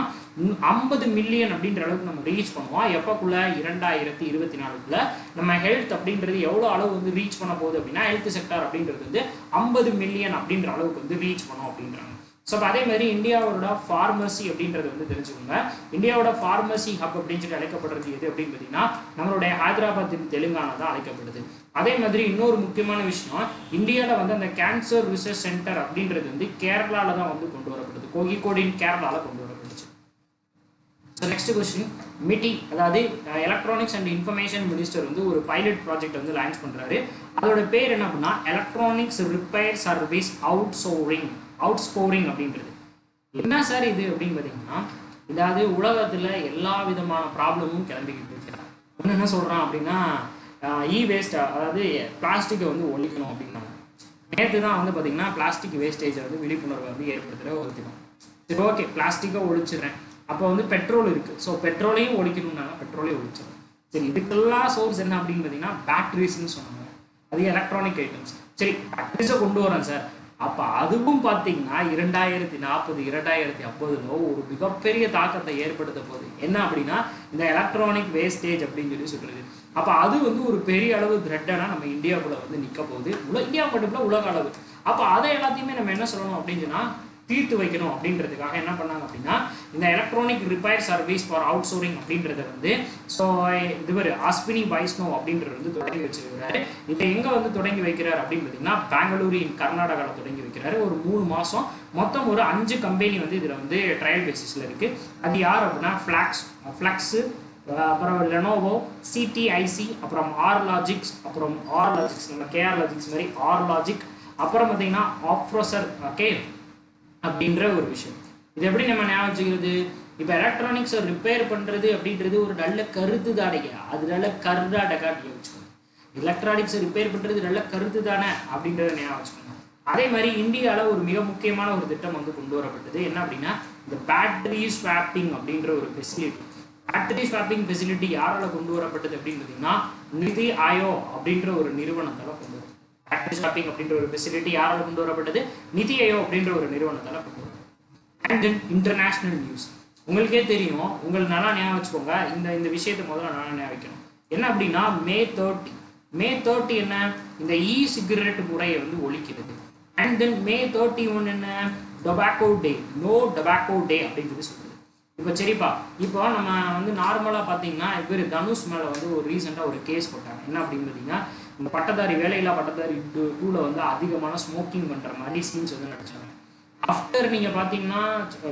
50 மில்லியன் அப்படின்ற அளவுக்கு நம்ம ரீச் பண்ணுவோம். எப்பக்குள்ள 2024 நம்ம ஹெல்த் அப்படின்றது எவ்வளோ அளவு வந்து ரீச் பண்ண போகுது அப்படின்னா ஹெல்த் செக்டார் அப்படின்றது வந்து 50 மில்லியன் அப்படின்ற அளவுக்கு வந்து ரீச் பண்ணும் அப்படின்றாங்க. ஸோ அதே மாதிரி இந்தியாவோட ஃபார்மசி அப்படின்றது வந்து தெரிஞ்சுக்கோங்க. இந்தியாவோட ஃபார்மசி ஹப் அப்படின்னு சொல்லி அழைக்கப்படுறது எது அப்படின்னு பார்த்தீங்கன்னா நம்மளுடைய ஹைதராபாத் தெலுங்கானா தான் அழைக்கப்படுது. அதே மாதிரி இன்னொரு முக்கியமான விஷயம், இந்தியாவில் வந்து அந்த கேன்சர் ரிசர்ச் சென்டர் அப்படின்றது வந்து கேரளால தான் வந்து கொண்டு வரப்படுது. கோழிக்கோடின் கேரளால கொண்டு வரப்படுச்சு. நெக்ஸ்ட் கொஸ்டின், மிட்டி அதாவது எலக்ட்ரானிக்ஸ் அண்ட் இன்ஃபர்மேஷன் மினிஸ்டர் வந்து ஒரு பைலட் ப்ராஜெக்ட் வந்து லான்ச் பண்றாரு. அதோட பேர் என்ன அப்படின்னா எலக்ட்ரானிக்ஸ் ரிப்பேர் சர்வீஸ் அவுட்ஸ்கோரிங் அப்படின்றது. என்ன சார் இது அப்படின்னு பார்த்தீங்கன்னா, இதாவது உலகத்துல எல்லா விதமான ப்ராப்ளமும் கிளம்பிக்கிட்டு இருக்கிறாங்க. என்ன சொல்றான் அப்படின்னா இ வேஸ்ட், அதாவது பிளாஸ்டிக்கை வந்து ஒழிக்கணும் அப்படின்னாங்க. நேற்று தான் வந்து பார்த்தீங்கன்னா பிளாஸ்டிக் வேஸ்டேஜை வந்து விழிப்புணர்வை வந்து ஏற்படுத்துகிற ஒரு தினம். சரி, ஓகே, பிளாஸ்டிக்கை ஒழிச்சிடுறேன். அப்போ வந்து பெட்ரோல் இருக்கு, ஸோ பெட்ரோலையும் ஒழிக்கணும்னாங்க, பெட்ரோலையும் ஒழிச்சிடும். சரி, இதுக்கெல்லாம் சோர்ஸ் என்ன அப்படின்னு பார்த்தீங்கன்னா பேட்டரிஸ்ன்னு சொன்னாங்க. அது எலக்ட்ரானிக் ஐட்டம்ஸ். சரி, பேட்டரிஸை கொண்டு வரேன் சார். அப்போ அதுவும் பார்த்தீங்கன்னா 2040 2050 ஒரு மிகப்பெரிய தாக்கத்தை ஏற்படுத்த போகுது. என்ன அப்படின்னா இந்த எலக்ட்ரானிக் வேஸ்டேஜ் அப்படின்னு சொல்றது. அப்போ அது வந்து ஒரு பெரிய அளவு த்ரெட்டனா நம்ம இந்தியாவுக்குள்ள வந்து நிற்க போகுது. இந்தியா மட்டும் இல்லை, உலக அளவு. அப்போ அதை எல்லாத்தையுமே நம்ம என்ன சொல்லணும் அப்படின்னு சொன்னா தீர்த்து வைக்கணும் அப்படின்றதுக்காக என்ன பண்ணாங்க அப்படின்னா இந்த எலக்ட்ரானிக் ரிப்பேர் சர்வீஸ் ஃபார் அவுட்சோரிங் அப்படின்றத வந்து ஸோ இதுவர் அஸ்வினி வைஷ்ணவ் அப்படின்றது வந்து தொடங்கி வச்சிருக்கிறாரு. இதை எங்க வந்து தொடங்கி வைக்கிறார் அப்படின்னு பார்த்தீங்கன்னா பெங்களூரு கர்நாடகாவில் தொடங்கி வைக்கிறாரு. ஒரு 3 மாசம் மொத்தம் ஒரு 5 கம்பெனி வந்து இதில் வந்து ட்ரையல் பேசிஸ்ல இருக்கு. அது யார் அப்படின்னா ஃபிளக்ஸ், அப்புறம் லெனோவோ, சிடிஐசி, அப்புறம் ஆர்லாஜிக்ஸ், நம்ம கேஆர் லாஜிக்ஸ் மாதிரி ஆர்லாஜிக், அப்புறம் பார்த்தீங்கன்னா ஆப்ரோசர், ஓகே அப்படின்ற ஒரு விஷயம். இது எப்படி நம்ம ஞாபகம் வச்சுக்கிறது? இப்போ எலக்ட்ரானிக்ஸை ரிப்பேர் பண்ணுறது அப்படின்றது ஒரு நல்ல கருத்து தானே, அது நல்ல கருதாடகாட்டி வச்சுக்கோங்க. எலக்ட்ரானிக்ஸை ரிப்பேர் பண்ணுறது நல்ல கருத்து தானே அப்படின்றத ஞாபகம் வச்சுக்கோங்க. அதே மாதிரி இந்தியாவில் ஒரு மிக முக்கியமான ஒரு திட்டம் வந்து கொண்டு வரப்பட்டது. என்ன அப்படின்னா இந்த பேட்டரி ஸ்வாப்பிங் அப்படின்ற ஒரு ஃபெசிலிட்டி. பேட்டரி ஸ்வாப்பிங் ஃபெசிலிட்டி யாரால கொண்டு வரப்பட்டது அப்படின்னு பார்த்தீங்கன்னா நிதி ஆயோக் அப்படின்ற ஒரு நிறுவனத்தால் கொண்டு வரும். பேட்டரி ஸ்வாப்பிங் அப்படின்ற ஒரு ஃபெசிலிட்டி யாரால கொண்டு வரப்பட்டது? நிதி ஆயோக் அப்படின்ற ஒரு நிறுவனத்தால் கொண்டு வரும். And then international news. உங்களுக்கே தெரியும், உங்களுக்கு நல்லா ஞாபகம் வச்சுக்கோங்க. இந்த விஷயத்தை முதல்ல நல்லா ஞாபகம் வைக்கணும். என்ன அப்படின்னா மே 30 என்ன, இந்த இ சிகரெட் முறையை வந்து ஒழிக்கிறது. அண்ட் தென் May 31 என்ன, tobacco day, no tobacco day அப்படின்னு சொல்லி சொல்றது. இப்போ சரிப்பா, இப்போ நம்ம வந்து நார்மலாக பார்த்தீங்கன்னா இவர் தனுஷ் மேலே வந்து ஒரு ரீசெண்டாக ஒரு கேஸ் போட்டாங்க. என்ன அப்படின்னு பார்த்தீங்கன்னா, இந்த பட்டதாரி வேலையில்லா பட்டதாரி 2ல வந்து அதிகமான ஸ்மோக்கிங் பண்ணுற மாதிரி சீன்ஸ் வந்து நடிச்சாங்க. ஆஃப்டர் நீங்கள் பார்த்தீங்கன்னா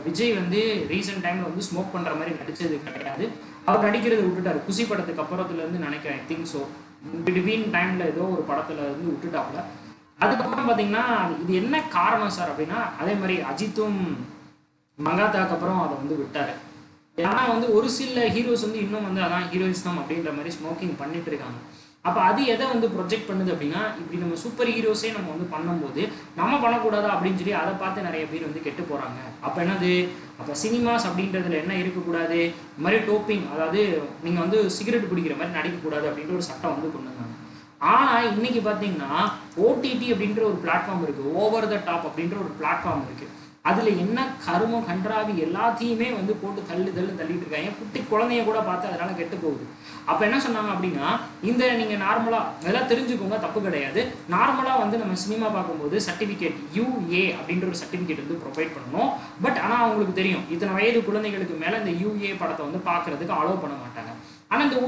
விஜய் வந்து ரீசெண்ட் டைமில் வந்து ஸ்மோக் பண்ணுற மாதிரி நடித்தது கிடையாது. அவர் நடிக்கிறத விட்டுட்டார். குசி படத்துக்கு அப்புறத்துலேருந்து நினைக்கிறேன், ஐ திங்க் ஸோ பிட்வீன் டைமில் ஏதோ ஒரு படத்தில் இருந்து விட்டுட்டாப்புல. அதுக்கப்புறம் பார்த்தீங்கன்னா இது என்ன காரணம் சார் அப்படின்னா, அதே மாதிரி அஜித்தும் மங்காத்தாக்கு அப்புறம் அதை வந்து விட்டார். ஏன்னா வந்து ஒரு சில ஹீரோஸ் வந்து இன்னும் வந்து அதான் ஹீரோயிசம் அப்படின்ற மாதிரி ஸ்மோக்கிங் பண்ணிட்டு இருக்காங்க. அப்போ அது எதை வந்து ப்ரொஜெக்ட் பண்ணுது அப்படின்னா, இப்படி நம்ம சூப்பர் ஹீரோஸே நம்ம வந்து பண்ணும்போது நம்ம பண்ணக்கூடாதா அப்படின்னு சொல்லி அதை பார்த்து நிறைய பேர் வந்து கெட்டு போகிறாங்க. அப்போ என்னது, அப்போ சினிமாஸ் அப்படின்றதுல என்ன இருக்கக்கூடாது, இந்த மாதிரி டோப்பிங், அதாவது நீங்கள் வந்து சிகரெட் பிடிக்கிற மாதிரி நடிக்கக்கூடாது அப்படின்ற ஒரு சட்டம் வந்து கொண்டு வந்தாங்க. ஆனால் இன்னைக்கு பார்த்தீங்கன்னா ஓடிடி அப்படின்ற ஒரு பிளாட்ஃபார்ம் இருக்குது, ஓவர் த டாப் அப்படின்ற ஒரு பிளாட்ஃபார்ம் இருக்குது. அதில் என்ன கருமம் கன்றாவி எல்லாத்தையுமே வந்து போட்டு தள்ளிட்டு இருக்காங்க. குட்டி குழந்தைய கூட பார்த்து அதனால கெட்டு போகுது. அப்போ என்ன சொன்னாங்க அப்படின்னா, இந்த நீங்கள் நார்மலாக அதெல்லாம் தெரிஞ்சுக்கோங்க, தப்பு கிடையாது. நார்மலாக வந்து நம்ம சினிமா பார்க்கும்போது சர்டிஃபிகேட் UA அப்படின்ற ஒரு சர்டிஃபிகேட் வந்து ப்ரொவைட் பண்ணணும். பட் ஆனால் அவங்களுக்கு தெரியும் இத்தனை வயது குழந்தைகளுக்கு மேலே இந்த UA படத்தை வந்து பார்க்கறதுக்கு அலோவ் பண்ண மாட்டாங்க. ஆனால் இந்த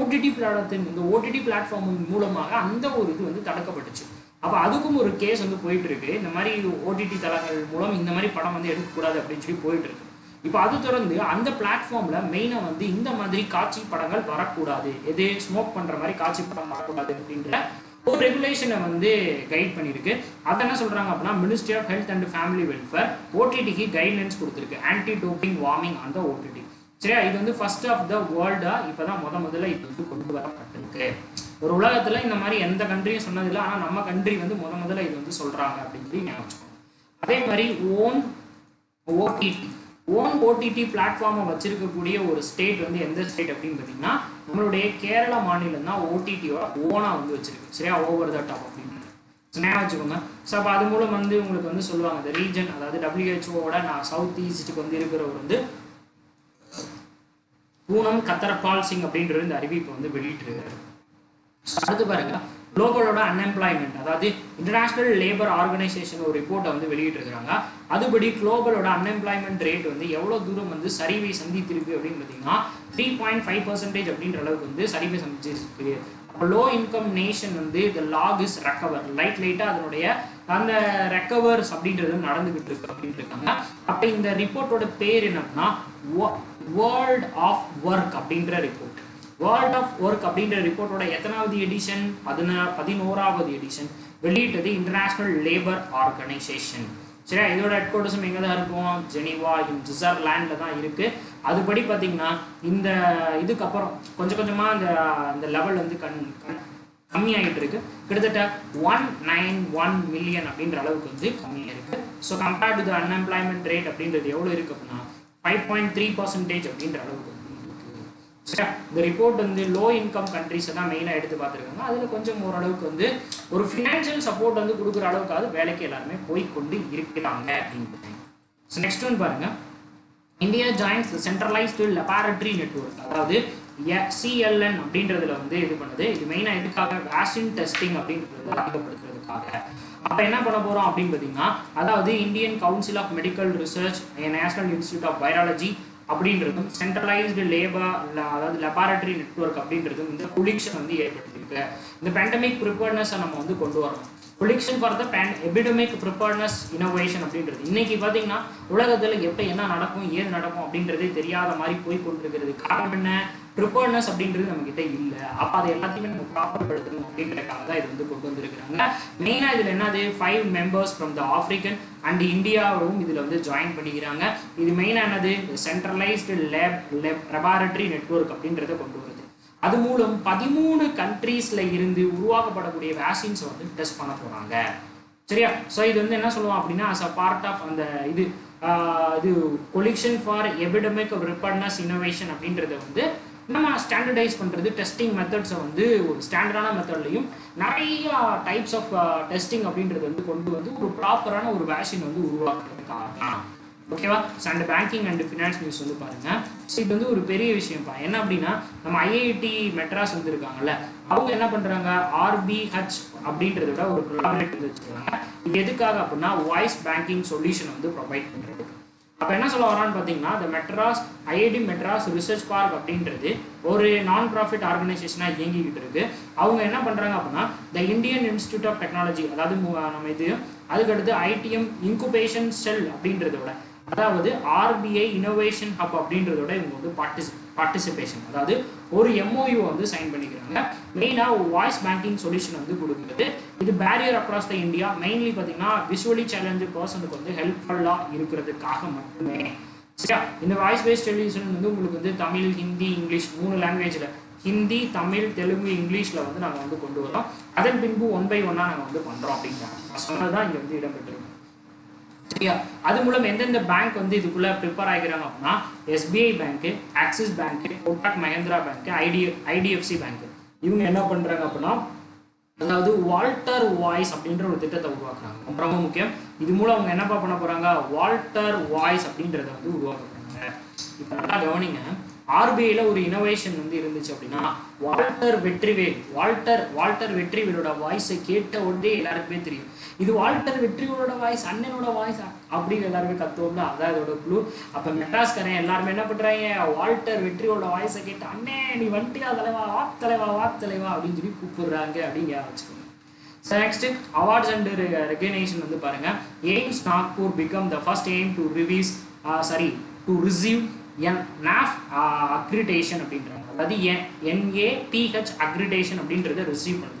ஓடிடி பிளாட்ஃபார்ம் மூலமாக அந்த ஒரு இது வந்து தடுக்கப்பட்டுச்சு. அப்போ அதுக்கும் ஒரு கேஸ் வந்து போயிட்டு இருக்கு. இந்த மாதிரி ஓடிடி தளங்கள் மூலம் இந்த மாதிரி படம் வந்து எடுக்கக்கூடாது அப்படின்னு சொல்லி போயிட்டு இருக்கு. இப்போ அது தொடர்ந்து அந்த பிளாட்ஃபார்ம்ல மெயினாக வந்து இந்த மாதிரி காட்சி படங்கள் வரக்கூடாது, எது ஸ்மோக் பண்ற மாதிரி காட்சி படம் வரக்கூடாது அப்படின்ற ஒரு ரெகுலேஷனை வந்து கைட் பண்ணியிருக்கு. அதை என்ன சொல்றாங்க அப்படின்னா, ministry of health and family welfare ஓடிடிக்கு கைட்லைன்ஸ் கொடுத்துருக்கு, ஆன்டி டோப்பிங் வார்மிங் அந்த ஓடிடி. சரியா, இது வந்து ஃபர்ஸ்ட் ஆஃப் த வேர்ல்டா இப்போதான் முதல்ல இது வந்து கொண்டு வரப்பட்டிருக்கு. ஒரு உலகத்தில் இந்த மாதிரி எந்த கண்ட்ரியும் சொன்னதில்லை, ஆனால் நம்ம கண்ட்ரி வந்து முதல்ல இது வந்து சொல்றாங்க அப்படின்னு சொல்லி ஞாபகம். அதே மாதிரி ஓன் ஓடிடி பிளாட்ஃபார்மை வச்சிருக்கக்கூடிய ஒரு ஸ்டேட் வந்து எந்த ஸ்டேட் அப்படின்னு பார்த்தீங்கன்னா, நம்மளுடைய கேரளா மாநிலம் தான் ஓடிடியோட ஓனா வந்து வச்சிருக்கு. சரியா, ஓவர் த டாப் அப்படின்னு ஞாபகம் வச்சுக்கோங்க. ஸோ அப்போ அது மூலம் வந்து உங்களுக்கு வந்து சொல்லுவாங்க இந்த ரீஜன், அதாவது WHO சவுத் ஈஸ்ட்டுக்கு வந்து இருக்கிறவர் வந்து பூனம் கத்தர்பால் சிங் அப்படின்ற இந்த அறிவிப்பை வந்து வெளியிட்டிருக்காரு. அடுத்து பாருங்க, குளோபலோட அன்எம்ப்ளாய்மெண்ட், அதாவது இன்டர்நேஷனல் லேபர் ஆர்கனைசேஷன் ஒரு ரிப்போர்ட்டை வந்து வெளியிட்டிருக்காங்க. அதுபடி குளோபலோட அன்எம்ப்ளாய்மெண்ட் ரேட் வந்து எவ்வளோ தூரம் வந்து சரிவை சந்தித்திருக்கு அப்படின்னு பார்த்தீங்கன்னா 3.5% அப்படின்ற அளவுக்கு வந்து சரிவை சந்திச்சிருக்கு. லோ இன்கம் நேஷன் வந்து இந்த லாக் இஸ் ரெக்கவர், லைட்டாக அதனுடைய அந்த ரெக்கவர்ஸ் அப்படின்றது நடந்துகிட்டு இருக்கு அப்படின்னு இருக்காங்க. அப்போ இந்த ரிப்போர்ட்டோட பேர் என்னன்னா வேர்ல்ட் ஆஃப் ஒர்க் அப்படின்ற ரிப்போர்ட். வேர்ல்ட் ஆஃப் ஒர்க் அப்படின்ற ரிப்போர்ட்டோட எத்தனாவது எடிஷன், 11வது எடிஷன் வெளியிட்டது இன்டர்நேஷனல் லேபர் ஆர்கனைசேஷன். சரியா, இதோட ஹெட் குவார்ட்டர்ஸும் எங்கே தான் இருக்கும், ஜெனீவா இன் சுவிட்சர்லாண்ட்ல தான் இருக்கு. அதுபடி பார்த்தீங்கன்னா இந்த இதுக்கப்புறம் கொஞ்சம் கொஞ்சமாக இந்த லெவல் வந்து கம்மியாகிட்டு இருக்கு. கிட்டத்தட்ட 191 மில்லியன் அப்படின்ற அளவுக்கு வந்து கம்மியாக இருக்கு. So compared to the unemployment rate அப்படின்றது எவ்வளோ இருக்கு அப்படின்னா 5.3% அப்படின்ற அளவுக்கு வந்து இருக்கு. சரியா, இந்த ரிப்போர்ட் வந்து லோ இன்கம் கண்ட்ரிஸை தான் மெயினாக எடுத்து பார்த்துருக்காங்க. அதில் கொஞ்சம் ஓரளவுக்கு வந்து ஒரு ஃபினான்ஷியல் சப்போர்ட் வந்து கொடுக்குற அளவுக்காவது வேலைக்கு எல்லாருமே போய்கொண்டு இருக்கிறாங்க அப்படின்னு. ஸோ நெக்ஸ்ட் ஒன் பாருங்க, India joins centralised laboratory network, அதாவது CLN அப்படின்றதுல வந்து இது பண்ணுது. இது மெயினாக எதுக்காக, வேக்சின் டெஸ்டிங் அப்படின்றது அதிகப்படுத்துறதுக்காக. அப்போ என்ன பண்ண போகிறோம் அப்படின்னு பார்த்தீங்கன்னா, அதாவது Indian council of medical research, national institute of virology அப்படின்றதும் சென்ட்ரலைஸ்டு அதாவது லெபார்டரி நெட்வொர்க் அப்படின்றதும் இந்த ப்ரொடிக்ஷன் வந்து ஏற்படுத்தியிருக்கு. இந்த பேண்டமிக் ப்ரிப்பேர்னஸை நம்ம வந்து கொண்டு வரணும். Production for the epidemic preparedness innovation அப்படின்றது இன்னைக்கு பார்த்தீங்கன்னா உலகத்தில் எப்போ என்ன நடக்கும் ஏது நடக்கும் அப்படின்றதே தெரியாத மாதிரி போய் கொண்டிருக்கிறது. காரணம் என்ன, ப்ரிப்பேர்னஸ் அப்படின்றது நம்ம கிட்ட இல்லை. அப்போ அதை எல்லாத்தையுமே நம்ம ப்ராப்பர் படுத்தணும் அப்படின்றதுக்காக தான் இது வந்து கொண்டு வந்திருக்கிறாங்க. மெயினாக இதில் என்னது 5 members from the African and இந்தியாவும் இதில் வந்து ஜாயின் பண்ணிக்கிறாங்க. இது மெயினாக என்னது, சென்ட்ரலைஸ்டு லெபார்டரி நெட்வொர்க் அப்படின்றத கொண்டு வருது. அது மூலம் 13 கண்ட்ரீஸ்ல இருந்து உருவாக்கப்படக்கூடிய வேக்சின்ஸ் வந்து டெஸ்ட் பண்ண போறாங்க. சரியா, ஸோ இது வந்து என்ன சொல்லுவோம் அப்படின்னா, as a part of அந்த இது கொலிக்ஷன் ஃபார் எபிடமிக் ப்ரிப்பேர்னஸ் இன்னோவேஷன் அப்படின்றத வந்து நம்ம ஸ்டாண்டர்டைஸ் பண்ணுறது, டெஸ்டிங் மெத்தட்ஸை வந்து ஒரு ஸ்டாண்டர்டான மெத்தட்லையும் நிறைய டைப்ஸ் ஆஃப் டெஸ்டிங் அப்படின்றது வந்து கொண்டு வந்து ஒரு ப்ராப்பரான ஒரு வேக்சின் வந்து உருவாக்குறதுக்காக. ஓகேவா, and banking and finance news வந்து பாருங்க. ஸோ இது வந்து ஒரு பெரிய விஷயம்ப்பா. என்ன அப்படின்னா, நம்ம IIT மெட்ராஸ் வந்து இருக்காங்கல்ல, அவங்க என்ன பண்றாங்க, RBH அப்படின்றத விட ஒரு கொலாபரேட் வச்சுருக்காங்க. இது எதுக்காக அப்படின்னா வாய்ஸ் பேங்கிங் சொல்யூஷன் வந்து ப்ரொவைட் பண்றது. அப்போ என்ன சொல்ல வரான்னு பார்த்தீங்கன்னா இந்த Madras IIT Madras research park அப்படின்றது ஒரு நான் ப்ராஃபிட் ஆர்கனைசேஷனாக இயங்கிக்கிட்டு இருக்கு. அவங்க என்ன பண்ணுறாங்க அப்படின்னா the Indian institute of technology, அதாவது நம்ம இது அதுக்கடுத்து ஐடிஎம் இன்குபேஷன் செல் அப்படின்றதோட, அதாவது ஆர்பிஐ இனோவேஷன் ஹப் அப்படின்றதோட இவங்க வந்து பார்ட்டிசிபேஷன், அதாவது ஒரு எம்ஓயு வந்து சைன் பண்ணிக்கிறாங்க. மெயினாக வாய்ஸ் பேங்கிங் சொல்யூஷன் வந்து கொடுக்குறது. இது barrier across the India, mainly பார்த்தீங்கன்னா விஷுவலி சேலஞ்சு பர்சனுக்கு வந்து ஹெல்ப்ஃபுல்லாக இருக்கிறதுக்காக மட்டுமே. சரியா, இந்த வாய்ஸ் பேஸ்ட் சொல்யூஷன் வந்து உங்களுக்கு வந்து தமிழ், ஹிந்தி, இங்கிலீஷ் 3 லாங்குவேஜில், ஹிந்தி, தமிழ், தெலுங்கு, இங்கிலீஷில் வந்து நாங்கள் வந்து கொண்டு வரோம். அதன் பின்பு 1 by 1 நாங்கள் வந்து பண்ணுறோம் அப்படின்றாங்க. சொன்னதான் இங்கே வந்து இடம்பெற்றிருக்கும். சரியா, அது மூலம் எந்தெந்த பேங்க் வந்து இதுக்குள்ள ப்ரிப்பேர் ஆகிறாங்க அப்படின்னா எஸ்பிஐ பேங்க்கு, ஆக்சிஸ் பேங்க்கு, கோட்டாக் மஹேந்திரா பேங்க்கு, ஐடிஎஃப்சி பேங்க்கு. இவங்க என்ன பண்றாங்க அப்படின்னா அதாவது வால்டர் வாய்ஸ் அப்படின்ற ஒரு திட்டத்தை உருவாக்குறாங்க. ரொம்ப முக்கியம். இது மூலம் அவங்க என்னப்பா பண்ண போறாங்க, வால்டர் வாய்ஸ் அப்படின்றத வந்து உருவாக்க போறாங்க. இப்போ நல்லா கவனிங்க, ஆர்பிஐல ஒரு இனோவேஷன் வந்து இருந்துச்சு அப்படின்னா வால்டர் வெற்றிவேலோட வாய்ஸை கேட்ட உடனே எல்லாருக்குமே தெரியும், இது வால்டர் வெற்றிவேலோட வாய்ஸ், அண்ணனோட வாய்ஸ் அப்படின்னு எல்லாருமே கத்துவோம்ல, அதான் இதோட க்ளூ. அப்ப மெட்ராஸ்காரன் எல்லாருமே என்ன பண்றாங்க, வால்டர் வெற்றிவேலோட வாய்ஸை கேட்டு அண்ணே நீ வந்துட்டியா தலைவா, வா தலைவா அப்படின்னு சொல்லி கூப்பிடுறாங்க அப்படின்னு வச்சுக்கோங்க. நெக்ஸ்ட் அவார்ட்ஸ் அண்ட் ரெகக்னிஷன் வந்து பாருங்க. AIIMS Nagpur become the first AIIMS to receive NAF accreditation அப்படின்றாங்க. அதாவது NAPH அக்ரிடேஷன் அப்படின்றத ரிசீவ் பண்ணுது.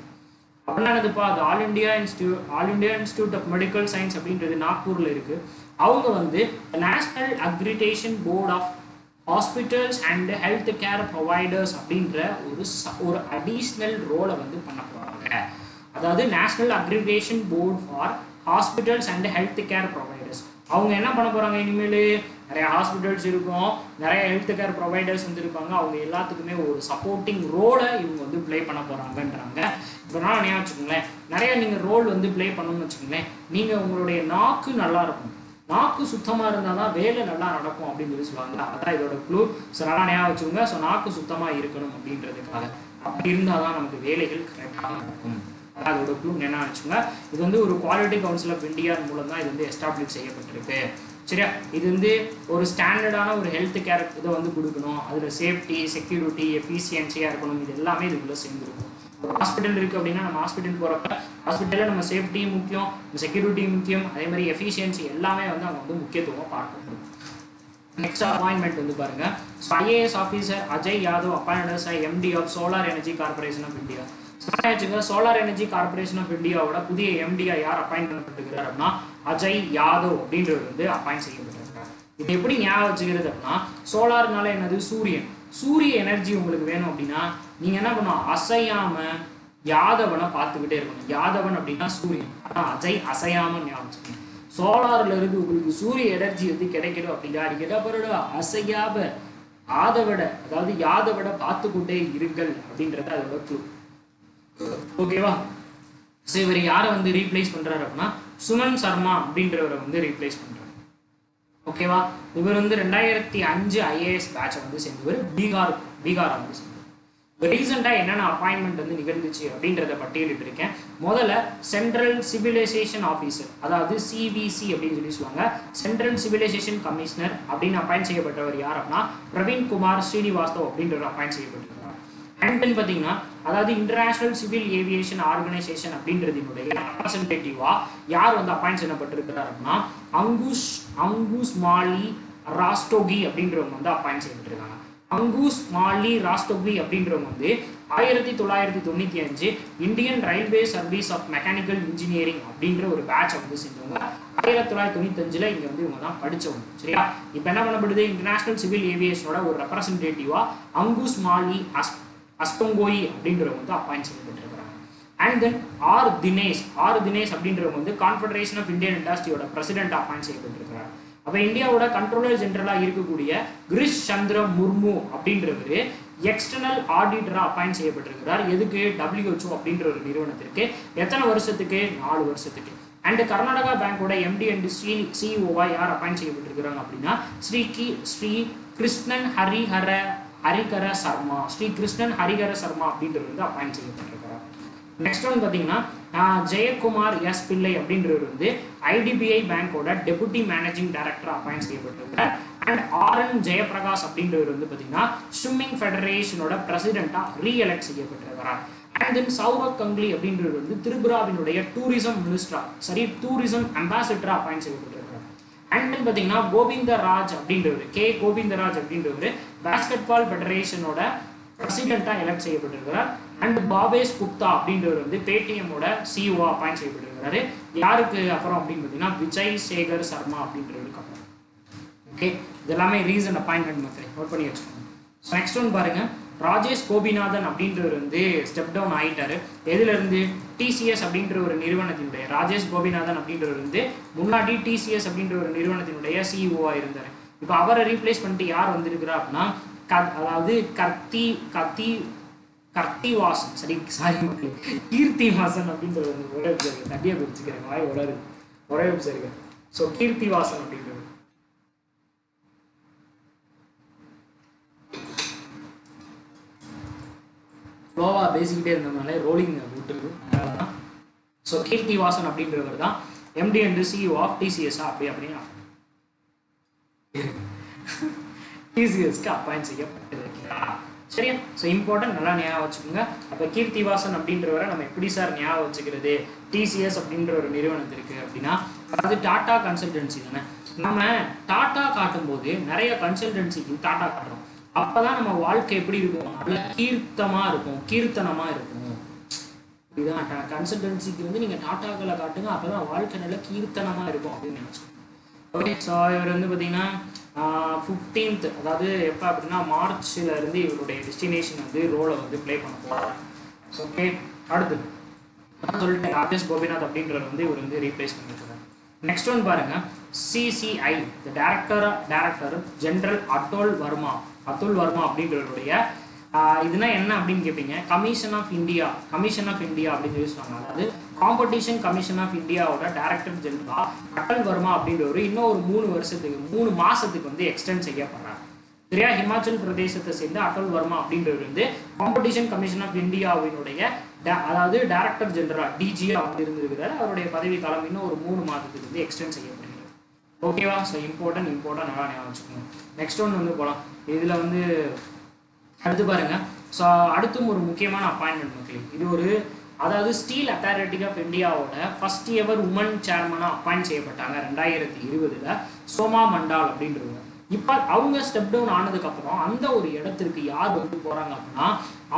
அப்படின்னதுப்பா அது all India institute of medical science அப்படின்றது நாக்பூர்ல இருக்கு. அவங்க வந்து national accreditation board of hospitals and health care providers அப்படின்ற ஒரு அடிஷ்னல் ரோலை வந்து பண்ண போறாங்க. அதாவது national accreditation board for hospitals and health care providers. அவங்க என்ன பண்ண போறாங்க, இனிமேல் நிறைய ஹாஸ்பிட்டல்ஸ் இருக்கும், நிறைய ஹெல்த் கேர் ப்ரொவைடர்ஸ் வந்து இருப்பாங்க, அவங்க எல்லாத்துக்குமே ஒரு சப்போர்ட்டிங் ரோலை இவங்க வந்து ப்ளே பண்ண போறாங்கன்றாங்க. இப்போ நான் ஞாபகம் வச்சுக்கோங்களேன், நிறைய நீங்கள் ரோல் வந்து ப்ளே பண்ணணும்னு வச்சுக்கோங்களேன், நீங்கள் உங்களுடைய நாக்கு நல்லா இருக்கும், நாக்கு சுத்தமாக இருந்தால் தான் வேலை நல்லா நடக்கும் அப்படின்னு சொல்லி சொல்லுவாங்க. அதான் இதோட க்ளூ. ஸோ நல்லா ஞாபகம் வச்சுக்கோங்க. ஸோ நாக்கு சுத்தமாக இருக்கணும் அப்படின்றதுக்காக, அப்படி இருந்தால் தான் நமக்கு வேலைகள் கரெக்டாக நடக்கும். அதான் அதோட க்ளூ என்ன வச்சுக்கோங்க. இது வந்து ஒரு குவாலிட்டி கவுன்சில் ஆஃப் இந்தியா மூலம் தான் இது வந்து எஸ்டாப்ளிஷ் செய்யப்பட்டிருக்கு. சரியா, இது வந்து ஒரு ஸ்டாண்டர்டான ஒரு ஹெல்த் கேர் இதை வந்து கொடுக்கணும். அதில் சேஃப்டி, செக்யூரிட்டி, எஃபிஷியன்சியாக இருக்கணும். இது எல்லாமே இதுக்குள்ளே சேர்ந்துருக்கும். ஹாஸ்பிட்டல் இருக்குது அப்படின்னா நம்ம ஹாஸ்பிட்டல் போகிறப்ப ஹாஸ்பிட்டலில் நம்ம சேஃப்டியும் முக்கியம், செக்யூரிட்டி முக்கியம், அதே மாதிரி எஃபிஷியன்சி எல்லாமே வந்து அவங்க வந்து முக்கியத்துவம் பார்க்கணும். நெக்ஸ்ட் அப்பாயின்மெண்ட் வந்து பாருங்க. IAS officer Ajay Yadav appoint as MD of solar energy corporation of India. Solar energy corporation of இந்தியாவோட புதிய எம்டியா யார் அப்பாயின்ட் பண்ணப்பட்டிருக்கிறார் அப்படின்னா அஜய் யாதவ் அப்படின்றவர் வந்து அப்பாயின்ட் செய்யப்பட்டிருக்கிறார். இது எப்படி ஞாபகம் வச்சுக்கிறது அப்படின்னா, சோலார்னால என்னது, சூரிய எனர்ஜி உங்களுக்கு வேணும் அப்படின்னா நீங்க என்ன பண்ணணும், அசையாம யாதவனை பார்த்துக்கிட்டே இருக்கணும். யாதவன் அப்படின்னா சூரியன், அஜய் அசையாம ஞாபகம் வச்சுக்கணும். சோலார்ல இருந்து உங்களுக்கு சூரிய எனர்ஜி வந்து கிடைக்கணும் அப்படின்னா அசையாம யாதவட பார்த்துக்கிட்டே இருங்கள் அப்படின்றது அதோட க்ளூ. ஓகேவா? ஸோ இவர் யாரை வந்து ரீப்ளேஸ் பண்றாரு அப்படின்னா சுமன் சர்மா அப்படின்றவரை வந்து ரீப்ளேஸ் பண்றாரு. ஓகேவா? இவர் வந்து 2005 ஐஏஎஸ் பேட்சை வந்து சேர்ந்தவர், பீகார் வந்து சேர்ந்தவர். ரீசெண்டாக என்னென்ன அப்பாயின்மெண்ட் வந்து நிகழ்ந்துச்சு அப்படின்றத பட்டியலிட்டு இருக்கேன். முதல்ல சென்ட்ரல் சிவிலைசேஷன் ஆஃபீஸர், அதாவது சிவிசி அப்படின்னு சொல்லி சொல்லுவாங்க, சென்ட்ரல் சிவிலைசேஷன் கமிஷனர் அப்படின்னு அப்பாயிண்ட் செய்யப்பட்டவர் யார் அப்படின்னா பிரவீன் குமார் ஸ்ரீனிவாஸ்தவ் அப்படின்றவர் அப்பாயிண்ட் செய்யப்பட்டிருக்கிறார். அண்ட் தென் பார்த்தீங்கன்னா அதாவது இன்டர்நேஷனல் சிவில் ஏவியேஷன் ஆர்கனைசேஷன் அப்படின்றதினுடைய ரெப்ரசன்டேட்டிவா யார் வந்து அப்பாயிண்ட் செய்யப்பட்டிருக்கிறார் அப்படின்னா அங்கூஸ் மாலி ராஸ்டோகி அப்படின்றவங்க வந்து அப்பாயிண்ட் செய்யப்பட்டிருக்காங்க. அங்கூஸ் மாலி ராஸ்டோகி அப்படின்றவங்க வந்து 1995 Indian railway service of mechanical engineering அப்படின்ற ஒரு பேட்சை வந்து செஞ்சவங்க. 1995 இங்க வந்து இவங்க தான் படிச்சவங்க. சரியா, இப்போ என்ன பண்ணப்படுது, இன்டர்நேஷனல் சிவில் ஏவியேஷனோட ஒரு ரெப்ரசன்டேட்டிவா அங்கூஸ் மாலி அஸ்டோங்கோயி அப்படின்றவங்க வந்து அப்பாயிண்ட் செய்யப்பட்டிருக்கிறாங்க. அண்ட் தென் ஆர் தினேஷ் அப்படின்றவங்க வந்து கான்ஃபெடரேஷன் ஆஃப் இந்தியன் இண்டஸ்ட்ரியோட பிரசிடென்ட் அப்பாயிண்ட் செய்யப்பட்டிருக்கிறார். அப்போ இந்தியாவோட கண்ட்ரோலர் ஜெனரலாக இருக்கக்கூடிய கிரிஷ் சந்திர முர்மு அப்படின்றவர் எக்ஸ்டர்னல் ஆடிட்டராக அப்பாயிண்ட் செய்யப்பட்டிருக்கிறார். எதுக்கு, WHO அப்படின்ற ஒரு நிறுவனத்திற்கு. எத்தனை வருஷத்துக்கு, 4 வருஷத்துக்கு. அண்ட் கர்நாடகா பேங்கோட MD அண்ட் CEO யார் அப்பாயிண்ட் செய்யப்பட்டிருக்கிறாங்க அப்படின்னா ஸ்ரீ கிருஷ்ணன் ஹரிஹர சர்மா அப்படின்றவர் வந்து அப்பாயிண்ட் செய்யப்பட்டிருக்கிறார். நெக்ஸ்ட் ஒன் பார்த்தீங்கன்னா ஜெயக்குமார் எஸ் பிள்ளை அப்படின்றவர் வந்து ஐடிபிஐ பேங்கோட டெபுட்டி மேனேஜிங் டைரக்டர் அப்பாயிண்ட் செய்யப்பட்டிருக்கார். அண்ட் ஆர்என் ஜெயபிரகாஷ் அப்படின்றவர் வந்து பார்த்தீங்கன்னா ஸ்விம்மிங் ஃபெடரேஷனோட பிரசிடென்ட்டா ரீஎலெக்ட் செய்யப்பட்டிருக்கிறார். அண்ட் தென் சௌரவ் கங்லி அப்படின்றவர் வந்து திரிபுராவினுடைய டூரிசம் மினிஸ்டரா டூரிசம் அம்பாசிடரா அப்பாயிண்ட் செய்யப்பட்டிருக்கிறார். அண்ட் தென் பார்த்தீங்கன்னா கோவிந்தராஜ் அப்படின்றவர் கோவிந்தராஜ் அப்படின்றவர் பாஸ்கெட்பால் ஃபெடரேஷனோட பிரசிடென்ட்டா எலெக்ட் செய்யப்பட்டிருக்கிறார். அண்ட் பாபேஷ் குப்தா அப்படின்றவர் வந்து பேடிஎம்மோட சிஇஓ அப்பாயிண்ட் செய்யப்பட்டிருக்கிறாரு. யாருக்கு அப்புறம் அப்படின்னு பார்த்தீங்கன்னா விஜய் சேகர் சர்மா அப்படின்றவருக்கு அப்புறம். ஓகே, இதெல்லாமே ரீசன்ட் அப்பாயின்மெண்ட் மக்களே நோட் பண்ணி வச்சுக்கோங்க. ஸோ நெக்ஸ்ட் ஒன் பாருங்க, ராஜேஷ் கோபிநாதன் அப்படின்றவர் வந்து ஸ்டெப் டவுன் ஆகிட்டாரு. எதுல இருந்து? டிசிஎஸ் அப்படின்ற ஒரு நிறுவனத்தினுடைய ராஜேஷ் கோபிநாதன் அப்படின்றவர் வந்து முன்னாடி டிசிஎஸ் அப்படின்ற ஒரு நிறுவனத்தினுடைய சிஇஓவா இருந்தார். இப்போ அவரை ரீப்ளேஸ் பண்ணிட்டு யார் வந்திருக்கிறா அப்படின்னா அதாவது கர்த்திவாசன் கீர்த்திவாசன் அப்படின்ற ஒரே தட்டியா பிடிச்சிக்கிறேன் வாய் ஒரே இருக்கு. ஸோ கீர்த்திவாசன் அப்படின்றது ஸ்லோவா பேசிக்கிட்டே இருந்ததுனால ரோலிங் விட்டுருக்கு. ஸோ கீர்த்திவாசன் அப்படின்றவர் தான் MD and CEO of TCS அப்படின்னா டிசிஎஸ்க்கு அப்பாயிண்ட் செய்யப்பட்டிருக்கிறார். சரியா? ஸோ இம்பார்ட்டன்ட், நல்லா ஞாபகம் வச்சுக்கோங்க. அப்போ கீர்த்திவாசன் அப்படின்றவரை நம்ம எப்படி சார் ஞாபகம் வச்சுக்கிறது? டிசிஎஸ் அப்படின்ற ஒரு நிறுவனத்திற்கு அப்படின்னா அது டாடா கன்சல்டன்சி தானே. நம்ம டாடா காட்டும் போது நிறைய கன்சல்டன்சிக்கு டாடா காட்டுறோம். அப்பதான் நம்ம வாழ்க்கை எப்படி இருக்கும்? நல்ல கீர்த்தனமா இருக்கும். இதுதான் கன்சல்டன்சிக்கு வந்து நீங்க டாட்டாக்களை காட்டுங்க, அப்பதான் வாழ்க்கை நல்ல கீர்த்தனமா இருக்கும் அப்படின்னு நினைச்சோம். ஓகே, ஸோ இவர் வந்து பார்த்தீங்கன்னா 15th, அதாவது எப்போ அப்படின்னா மார்ச்ல இருந்து இவருடைய டெஸ்டினேஷன் வந்து ரோலை வந்து ப்ளே பண்ண போகிறார். ஸோ ஓகே, அடுத்து சொல்லிட்டு ராஜேஷ் கோபிநாத் அப்படின்றவர் வந்து இவர் வந்து ரீப்ளேஸ் பண்ணிருக்காரு. நெக்ஸ்ட் ஒன் பாருங்க, CCI director general Atul Varma அப்படின்றவருடைய இதுனா என்ன அப்படின்னு கேட்பீங்க. கமிஷன் ஆஃப் இந்தியா அப்படின்னு சொல்லி சொன்னாங்க. அதாவது காம்படிஷன் கமிஷன் ஆஃப் இந்தியாவோட டைரக்டர் ஜெனரலா அட்டுல் வர்மா அப்படின்றவர் இன்னும் ஒரு 3 மாசத்துக்கு வந்து எக்ஸ்டெண்ட் செய்யப்படுறாங்க. சரியா? ஹிமாச்சல் பிரதேசத்தை சேர்ந்த அட்டுல் வர்மா அப்படின்றவர் வந்து காம்படிஷன் கமிஷன் ஆஃப் இந்தியாவினுடைய அதாவது டைரக்டர் ஜெனரலா டிஜியா வந்து இருந்திருக்கிறார். அவருடைய பதவி காலம் இன்னும் ஒரு 3 மாதத்துக்கு வந்து எக்ஸ்டெண்ட் செய்யப்படுகிறது. ஓகேவா? ஸோ இம்பார்ட்டன்ட் நல்லா ஞாபகம் வச்சுக்கோங்க. நெக்ஸ்ட் ஒன் வந்து போகலாம். இதுல வந்து அடுத்து பாருங்க, ஸோ அடுத்தும் ஒரு முக்கியமான அப்பாயின்மெண்ட் மக்களே. இது ஒரு அதாவது ஸ்டீல் அத்தாரிட்டி ஆஃப் இந்தியாவோட ஃபர்ஸ்ட் எவர் உமன் சேர்மனாக அப்பாயிண்ட் செய்யப்பட்டாங்க 2020 சோமா மண்டால் அப்படின்றவங்க. இப்போ அவங்க ஸ்டெப் டவுன் ஆனதுக்கப்புறம் அந்த ஒரு இடத்திற்கு யார் வந்து போகிறாங்க அப்படின்னா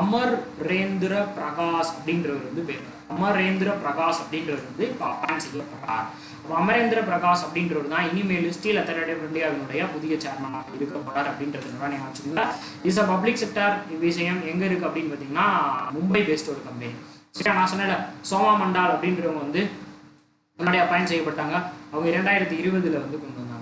அமரேந்திர பிரகாஷ் அப்படின்றவர் வந்து போயிருக்காரு. அமரேந்திர பிரகாஷ் அப்படின்றவர் வந்து இப்போ அப்பாயிண்ட் செய்யப்பட்டார். அமரேந்திர பிரகாஷ் அப்படின்றவர் தான் இனிமேல் ஸ்டீல் அத்தாரிட்டி ஆஃப் இந்தியாவினுடைய புதிய சேர்மனாக இருக்கப்படுறார் அப்படின்றது ஞாபகம். இஸ் அ பப்ளிக் செக்டர் விஷயம் எங்கே இருக்குது அப்படின்னு பார்த்தீங்கன்னா மும்பை பேஸ்ட் ஒரு கம்பெனி. சரியா? நான் சொன்னேன் சோமா மண்டால் அப்படின்றவங்க வந்து முன்னாடி அப்பாயிண்ட் செய்யப்பட்டாங்க. அவங்க 2020 வந்து கொண்டு வந்தாங்க.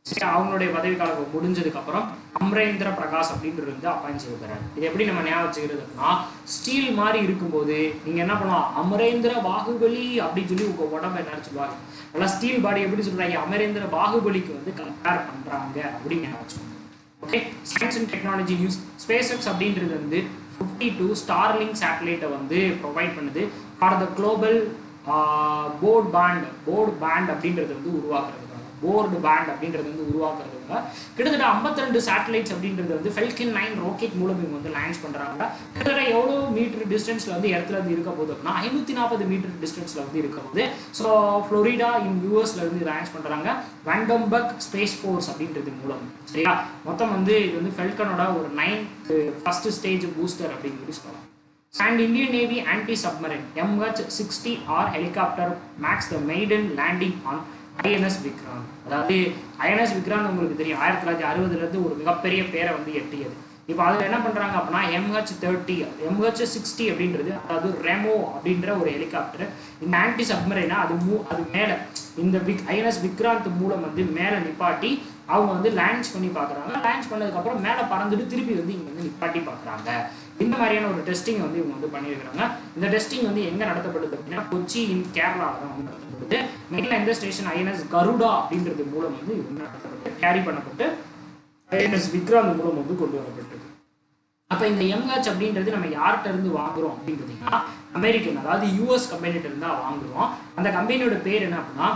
சரி, அவங்களுடைய பதவி காலம் முடிஞ்சதுக்கு அப்புறம் அமரேந்திர பிரகாஷ் அப்படின்றது வந்து அப்பாயிண்ட் செய்யப்படுறாரு. இது எப்படி நம்ம ஞாபகம் வச்சுக்கிறது அப்படின்னா ஸ்டீல் மாதிரி இருக்கும்போது நீங்க என்ன பண்ணலாம், அமரேந்திர பாகுபலி அப்படின்னு சொல்லி உங்க உடம்பு என்ன சொல்லுவாங்க, அதெல்லாம் ஸ்டீல் பாடி எப்படி சொல்றாங்க, அமரேந்திர பாகுபலிக்கு வந்து கம்பேர் பண்றாங்க அப்படின்னு ஞாபகம் வச்சுக்கோங்க. Okay, science and technology news. SpaceX அப்படின்றது வந்து 52 ஸ்டார்லிங்க் சேட்டலைட்டை வந்து ப்ரொவைட் பண்ணுது for the global broadband அப்படின்றது வந்து உருவாக்குறதுக்காக கிட்டத்தட்ட 52 சேட்டலைட்ஸ் அப்படின்றது வந்து ஃபெல்கன் 9 ராக்கெட் மூலம் இவங்க வந்து லான்ச் பண்றாங்க. கிட்டத்தட்ட எவ்வளோ மீட்டர் டிஸ்டன்ஸ்ல வந்து இடத்துல இருந்து இருக்க போகுது அப்படின்னா 540 மீட்டர் டிஸ்டன்ஸ்ல வந்து இருக்க போகுது. ஸோ ஃப்ளோரிடா யூஎஸ்ல இருந்து லான்ச் பண்றாங்க வாண்டம்பர்க் ஸ்பேஸ் ஃபோர்ஸ் அப்படின்றது மூலம். சரியா? மொத்தம் வந்து இது வந்து ஃபெல்கனோட ஒரு 9th ஃபர்ஸ்ட் ஸ்டேஜ் பூஸ்டர் அப்படின்னு சொல்லி சொல்லலாம். And Indian Navy anti-submarine MH-60R helicopter makes the maiden landing on INS Vikrant. அதாவது INS விக்ராந்த் உங்களுக்கு தெரியும் 1960 ஒரு மிகப்பெரிய பேரை வந்து எட்டியது. இப்போ அதில் என்ன பண்ணுறாங்க அப்படின்னா MH-60 அப்படின்றது அதாவது ரெமோ அப்படின்ற ஒரு ஹெலிகாப்டர். இந்த ஆன்டி சப்மரைனா அது மேலே இந்த INS விக்ராந்த் மூலம் வந்து மேலே நிப்பாட்டி அவங்க வந்து லான்ச் பண்ணி பார்க்குறாங்க. லான்ச் பண்ணதுக்கப்புறம் மேலே பறந்துட்டு திருப்பி வந்து இங்கே வந்து நிப்பாட்டி பார்க்குறாங்க. இந்த மாதிரியான ஒரு டெஸ்டிங் வந்து இவங்க வந்து பண்ணியிருக்கிறாங்க. இந்த டெஸ்டிங் வந்து எங்கே நடத்தப்படுது அப்படின்னா கொச்சி இன் கேரளாவில் தான் வந்து நடத்தப்படுது. மெயினாக இந்த ஸ்டேஷன் INS கருடா அப்படின்றது மூலம் வந்து இவங்க நடத்தப்பட்டு கேரி பண்ணப்பட்டு INS விக்ராந்த் மூலம் வந்து கொண்டு வரப்பட்டது. அப்போ இந்த MH அப்படின்றது நம்ம யார்கிட்ட இருந்து வாங்குறோம் அப்படின்னு பார்த்தீங்கன்னா அமெரிக்கன் அதாவது யூஎஸ் கம்பெனிட்டு இருந்தா வாங்குறோம். அந்த கம்பெனியோட பேர் என்ன அப்படின்னா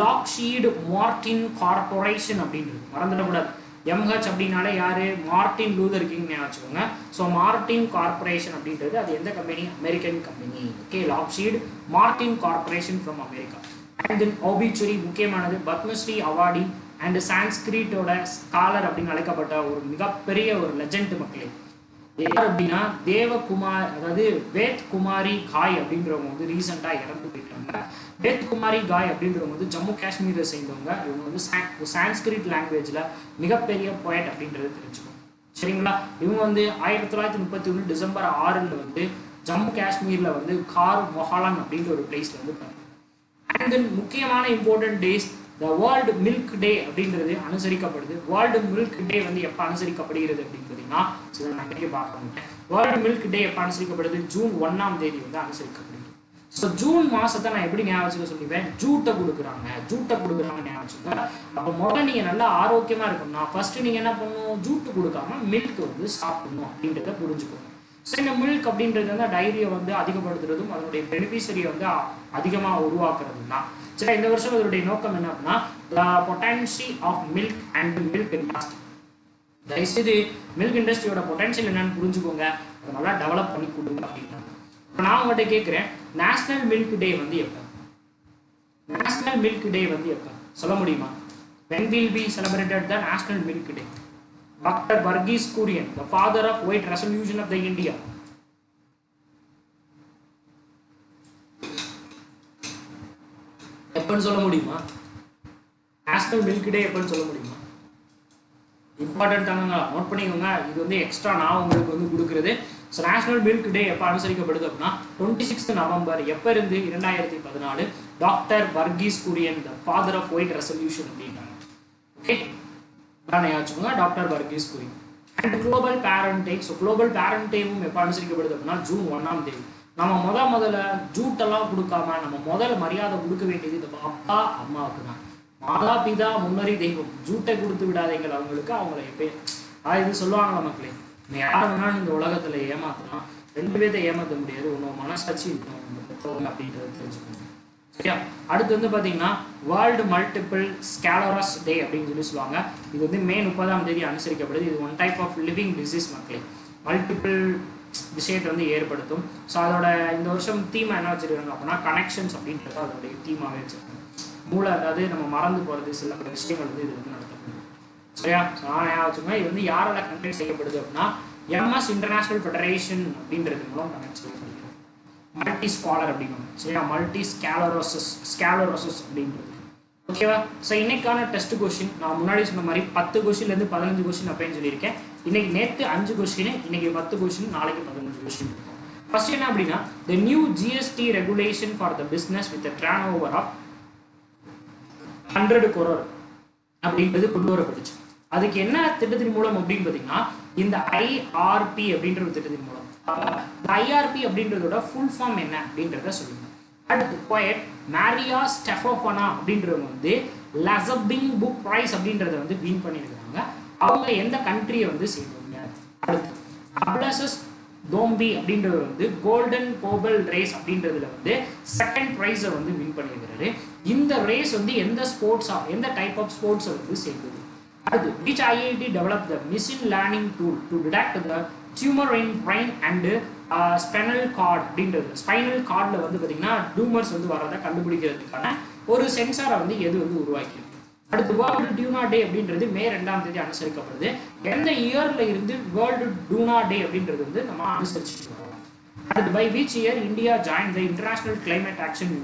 லாக்ஹீட் மார்டின் கார்பரேஷன் அப்படின்றது மறந்துடக்கூடாது. எம்ஹெச் அப்படின்னாலே யாரு? மார்டின் லூதர் கிங் வச்சுக்கோங்க. ஸோ மார்டின் கார்பரேஷன் அப்படின்றது அது எந்த company? American company. Okay, Lockheed Martin corporation from America. And then obituary முக்கியமானது பத்மஸ்ரீ அவார்டி அண்ட் சான்ஸ்கிரிட்டோட ஸ்காலர் அப்படின்னு அழைக்கப்பட்ட ஒரு மிகப்பெரிய ஒரு லெஜெண்ட் மக்களே. யார் அப்படின்னா தேவகுமார், அதாவது வேத் குமாரி காய் அப்படின்றவங்க வந்து ரீசெண்டா இறந்து போயிட்டாங்க. வேத் குமாரி காய் அப்படின்றவங்க வந்து ஜம்மு காஷ்மீரை சேர்ந்தவங்க. இவங்க வந்து சான்ஸ்கிரிட் லாங்குவேஜ்ல மிகப்பெரிய போயட் அப்படின்றது தெரிஞ்சுக்கணும். சரிங்களா? இவங்க வந்து 1931 டிசம்பர் 6 வந்து ஜம்மு காஷ்மீர்ல வந்து கார் மொஹாலன் அப்படின்ற ஒரு பிளேஸ்ல வந்து பிறந்தாங்க. அண்ட் தென் முக்கியமான important days the world milk டே அப்படின்றது அனுசரிக்கப்படுது. வேர்ல்டு மில்க் டே வந்து எப்போ அனுசரிக்கப்படுகிறது அப்படின்னு பார்த்தீங்கன்னா நான் பார்க்க மாட்டேன். வேர்ல்டு மில்க் டே எப்போ அனுசரிக்கப்படுது? ஜூன் 1ஆம் தேதி வந்து அனுசரிக்கப்படுது. ஸோ ஜூன் மாசத்தை நான் எப்படி ஞாபகம் வச்சுக்க சொல்லிப்பேன்? ஜூட்டை கொடுக்குறாங்க ஞாபகம் வச்சுக்கோங்க. அப்போ முதல்ல நீங்க நல்லா ஆரோக்கியமா இருக்கணும்னா ஃபர்ஸ்ட் நீங்க என்ன பண்ணணும்? ஜூட்டு கொடுக்காம மில்க் வந்து சாப்பிடணும் அப்படின்றத புரிஞ்சுக்கணும். ஸோ இந்த மில்க் அப்படின்றது வந்து டைரியை வந்து அதிகப்படுத்துறதும் அதனுடைய பெனிஃபிஷரியை வந்து அதிகமாக உருவாக்குறதும் தான். சரி, இந்த வருஷம் இதனுடைய நோக்கம் என்ன அப்படின்னா the potency of milk and milk industry. தயவுசெய்து மில்க் இண்டஸ்ட்ரியோட பொட்டன்ஷியல் என்னன்னு புரிஞ்சுக்கோங்க, அதை நல்லா டெவலப் பண்ணி கொடுங்க அப்படின்றாங்க. இப்போ நான் உங்கள்கிட்ட கேட்குறேன், நேஷனல் மில்க் டே வந்து எப்போ? நேஷனல் மில்க் டே வந்து எப்போ சொல்ல முடியுமா? when will be celebrated the national milk day? Doctor Varghese Kurien, the father of white resolution of the India. எப்பன்னு சொல்ல முடியுமா? நேஷனல் மில்க் டே எப்பன்னு சொல்ல முடியுமா? இம்பார்ட்டன்ட் தாங்க, நோட் பண்ணிக்கோங்க. இது வந்து எக்ஸ்ட்ரா நான் உங்களுக்கு வந்து கொடுக்குறது. ஸோ நேஷனல் மில்க் டே எப்போ அனுசரிக்கப்படுது அப்படின்னா 26 நவம்பர். எப்போ இருந்து? 2014. Doctor Varghese Kurien, the father of white resolution அப்படின்றாங்க. ஓகே, வச்சுக்கோங்க, doctor Varghese Kurien. And global parent day. So global parent டேவும் எப்போ அனுசரிக்கப்படுது அப்படின்னா ஜூன் 1ஆம் தேதி. நம்ம முதல்ல ஜூட்டெல்லாம் கொடுக்காம நம்ம முதல் மரியாதை கொடுக்க வேண்டியது இந்த அப்பா அம்மாவுக்கு தான். மாதா பிதா முன்னறி தெய்வம். ஜூட்டை கொடுத்து விடாதீங்கள் அவங்களுக்கு, அவங்கள எப்பயும் இது சொல்லுவாங்களா மக்களே, நீ யாரை வேணாலும் இந்த உலகத்துல ஏமாத்தலாம், 2 பேர்த்த ஏமாற்ற முடியாது, உன்னோட மனசாட்சி அப்படின்றத தெரிஞ்சுக்கணும். சரியா? அடுத்து வந்து பாத்தீங்கன்னா வேர்ல்டு மல்டிபிள் ஸ்கேலரஸ் டே அப்படின்னு சொல்லுவாங்க. இது வந்து மே 30ஆம் தேதி அனுசரிக்கப்படுது. இது one type of living disease மக்களே, மல்டிபிள் விஷயத்தை வந்து ஏற்படுத்தும். ஸோ அதோட இந்த வருஷம் தீமா என்ன வச்சிருக்காங்க அப்படின்னா கனெக்ஷன்ஸ் அப்படின்றது அதோடைய தீமாவே வச்சிருக்காங்க. மூளை, அதாவது நம்ம மறந்து போறது சில விஷயங்கள் வந்து இது வந்து நடத்தப்படுது. சரியா? நான் ஞாபகம் வச்சுக்கோங்க. இது வந்து யாரால கண்டக்ட் செய்யப்படுது அப்படின்னா எம்எஸ் இன்டர்நேஷனல் ஃபெடரேஷன் அப்படின்றது மூலம் கண்டக்ட் செய்யப்படுகிறது. மல்டி ஸ்காலர் அப்படின்னு. சரியா? மல்டி ஸ்கேலரோசஸ் அப்படின்றது. ஓகேவா? ஸோ இன்னைக்கான டெஸ்ட் கொஸ்டின் நான் முன்னாடி சொன்ன மாதிரி 10 கொஸ்டின்லேருந்து 15 கொஸ்டின் அப்படின்னு சொல்லியிருக்கேன். இன்னைக்கு நேற்று 5 கொஸ்டின், இன்னைக்கு 10 கொஸ்டின், நாளைக்கு 15 கொஸ்டின். ஃபர்ஸ்ட் என்ன அப்படின்னா the new GST regulation for the business with a turnover of 100 crore அப்படின்றது கொண்டு வரப்பட்டுச்சு. அதுக்கு என்ன திட்டத்தின் மூலம் அப்படின்னு பார்த்தீங்கன்னா இந்த ஐஆர்பி அப்படின்ற ஒரு திட்டத்தின் மூலம். ஐஆர்பி அப்படின்றதோட ஃபுல் ஃபார்ம் என்ன அப்படின்றத சொல்லுங்க. அடுத்து போயட் மேரியா ஸ்டெஃபோஃபனா அப்படின்றவங்க வந்து லசபிங் புக் பிரைஸ் அப்படின்றத வந்து வின் பண்ணியிருக்காங்க. அவங்க எந்த கண்ட்ரியை வந்து சேர்ந்தவங்க? அடுத்து அப்ளசஸ் தோம்பி அப்படின்றவர் வந்து கோல்டன் கோபல் ரேஸ் அப்படின்றதுல வந்து செகண்ட் ப்ரைஸை வந்து வின் பண்ணியிருக்கிறாரு. இந்த ரேஸ் வந்து எந்த டைப் ஆஃப் ஸ்போர்ட்ஸை வந்து சேர்ந்தது? அடுத்து which IIT developed the machine learning tool to detect the tumor in brain and spinal cord அப்படின்றது. ஸ்பைனல் கார்ட்ல வந்து பார்த்தீங்கன்னா டியூமர்ஸ் வந்து வரதை கண்டுபிடிக்கிறதுக்கான ஒரு சென்சாரை வந்து எது வந்து உருவாக்கியிருக்கு. அடுத்து வேர்ல்டு டியூனா டே அப்படின்றது மே 2ஆம் தேதி அனுசரிக்கப்படுது. எந்த இயர்ல இருந்து வேர்ல்டு டியூனா டே அப்படின்றது வந்து நம்ம அனுசரிச்சுட்டு வரோம். அடுத்து by which year India join the international climate action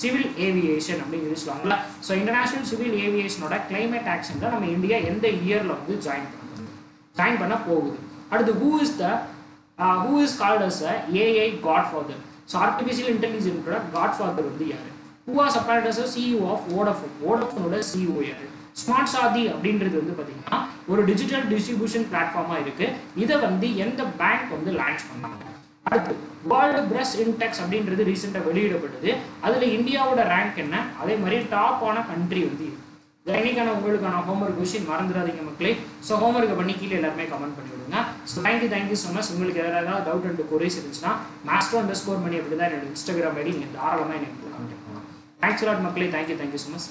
civil aviation அப்படின்னு சொல்லுவாங்கல்ல. ஸோ இன்டர்நேஷனல் சிவில் ஏவியேஷனோட கிளைமேட் ஆக்ஷன் தான் நம்ம இந்தியா எந்த இயர்ல வந்து ஜாயின் பண்ண போகுது. அடுத்து who is called as a AI godfather. So artificial இன்டெலிஜென்ஸோட காட்ஃபாதர் வந்து யாரு? who was appointed as a CEO of Vodafone. வோடஃபோனோட CEO யாரு? ஸ்மார்ட் சாதி அப்படின்றது வந்து பார்த்தீங்கன்னா ஒரு டிஜிட்டல் டிஸ்ட்ரிபியூஷன் பிளாட்ஃபார்மா இருக்கு. இதை வந்து எந்த பேங்க் வந்து லான்ச் பண்ணாங்க? அடுத்து வேர்ல்டு பிரஸ்ட் இன்டெக்ஸ் அப்படின்றது ரீசெண்டாக வெளியிடப்பட்டது. அதில் இந்தியாவோட ரேங்க் என்ன? அதே மாதிரி டாப்பான கண்ட்ரி வந்து இன்னைக்கான உங்களுக்கான ஹோம்ஒர்க் கொஸ்டின் மறந்துடாதீங்க மக்களே. ஸோ ஹோம்ஒர்க்கை பண்ணி கீழே எல்லாருமே கமெண்ட் பண்ணி விடுங்க. So thank you so much. உங்களுக்கு ஏதாவது டவுட் அண்ட் கொரிஸ் இருந்துச்சுன்னா master_mani அப்படி தான் என்னோட இன்ஸ்டாகிராம் ஐடி நீங்கள் தாராளமாக எனக்கு கான்டாக்ட் பண்ணலாம். தேங்க்ஸ் லாட் மக்களே. Thank you so much.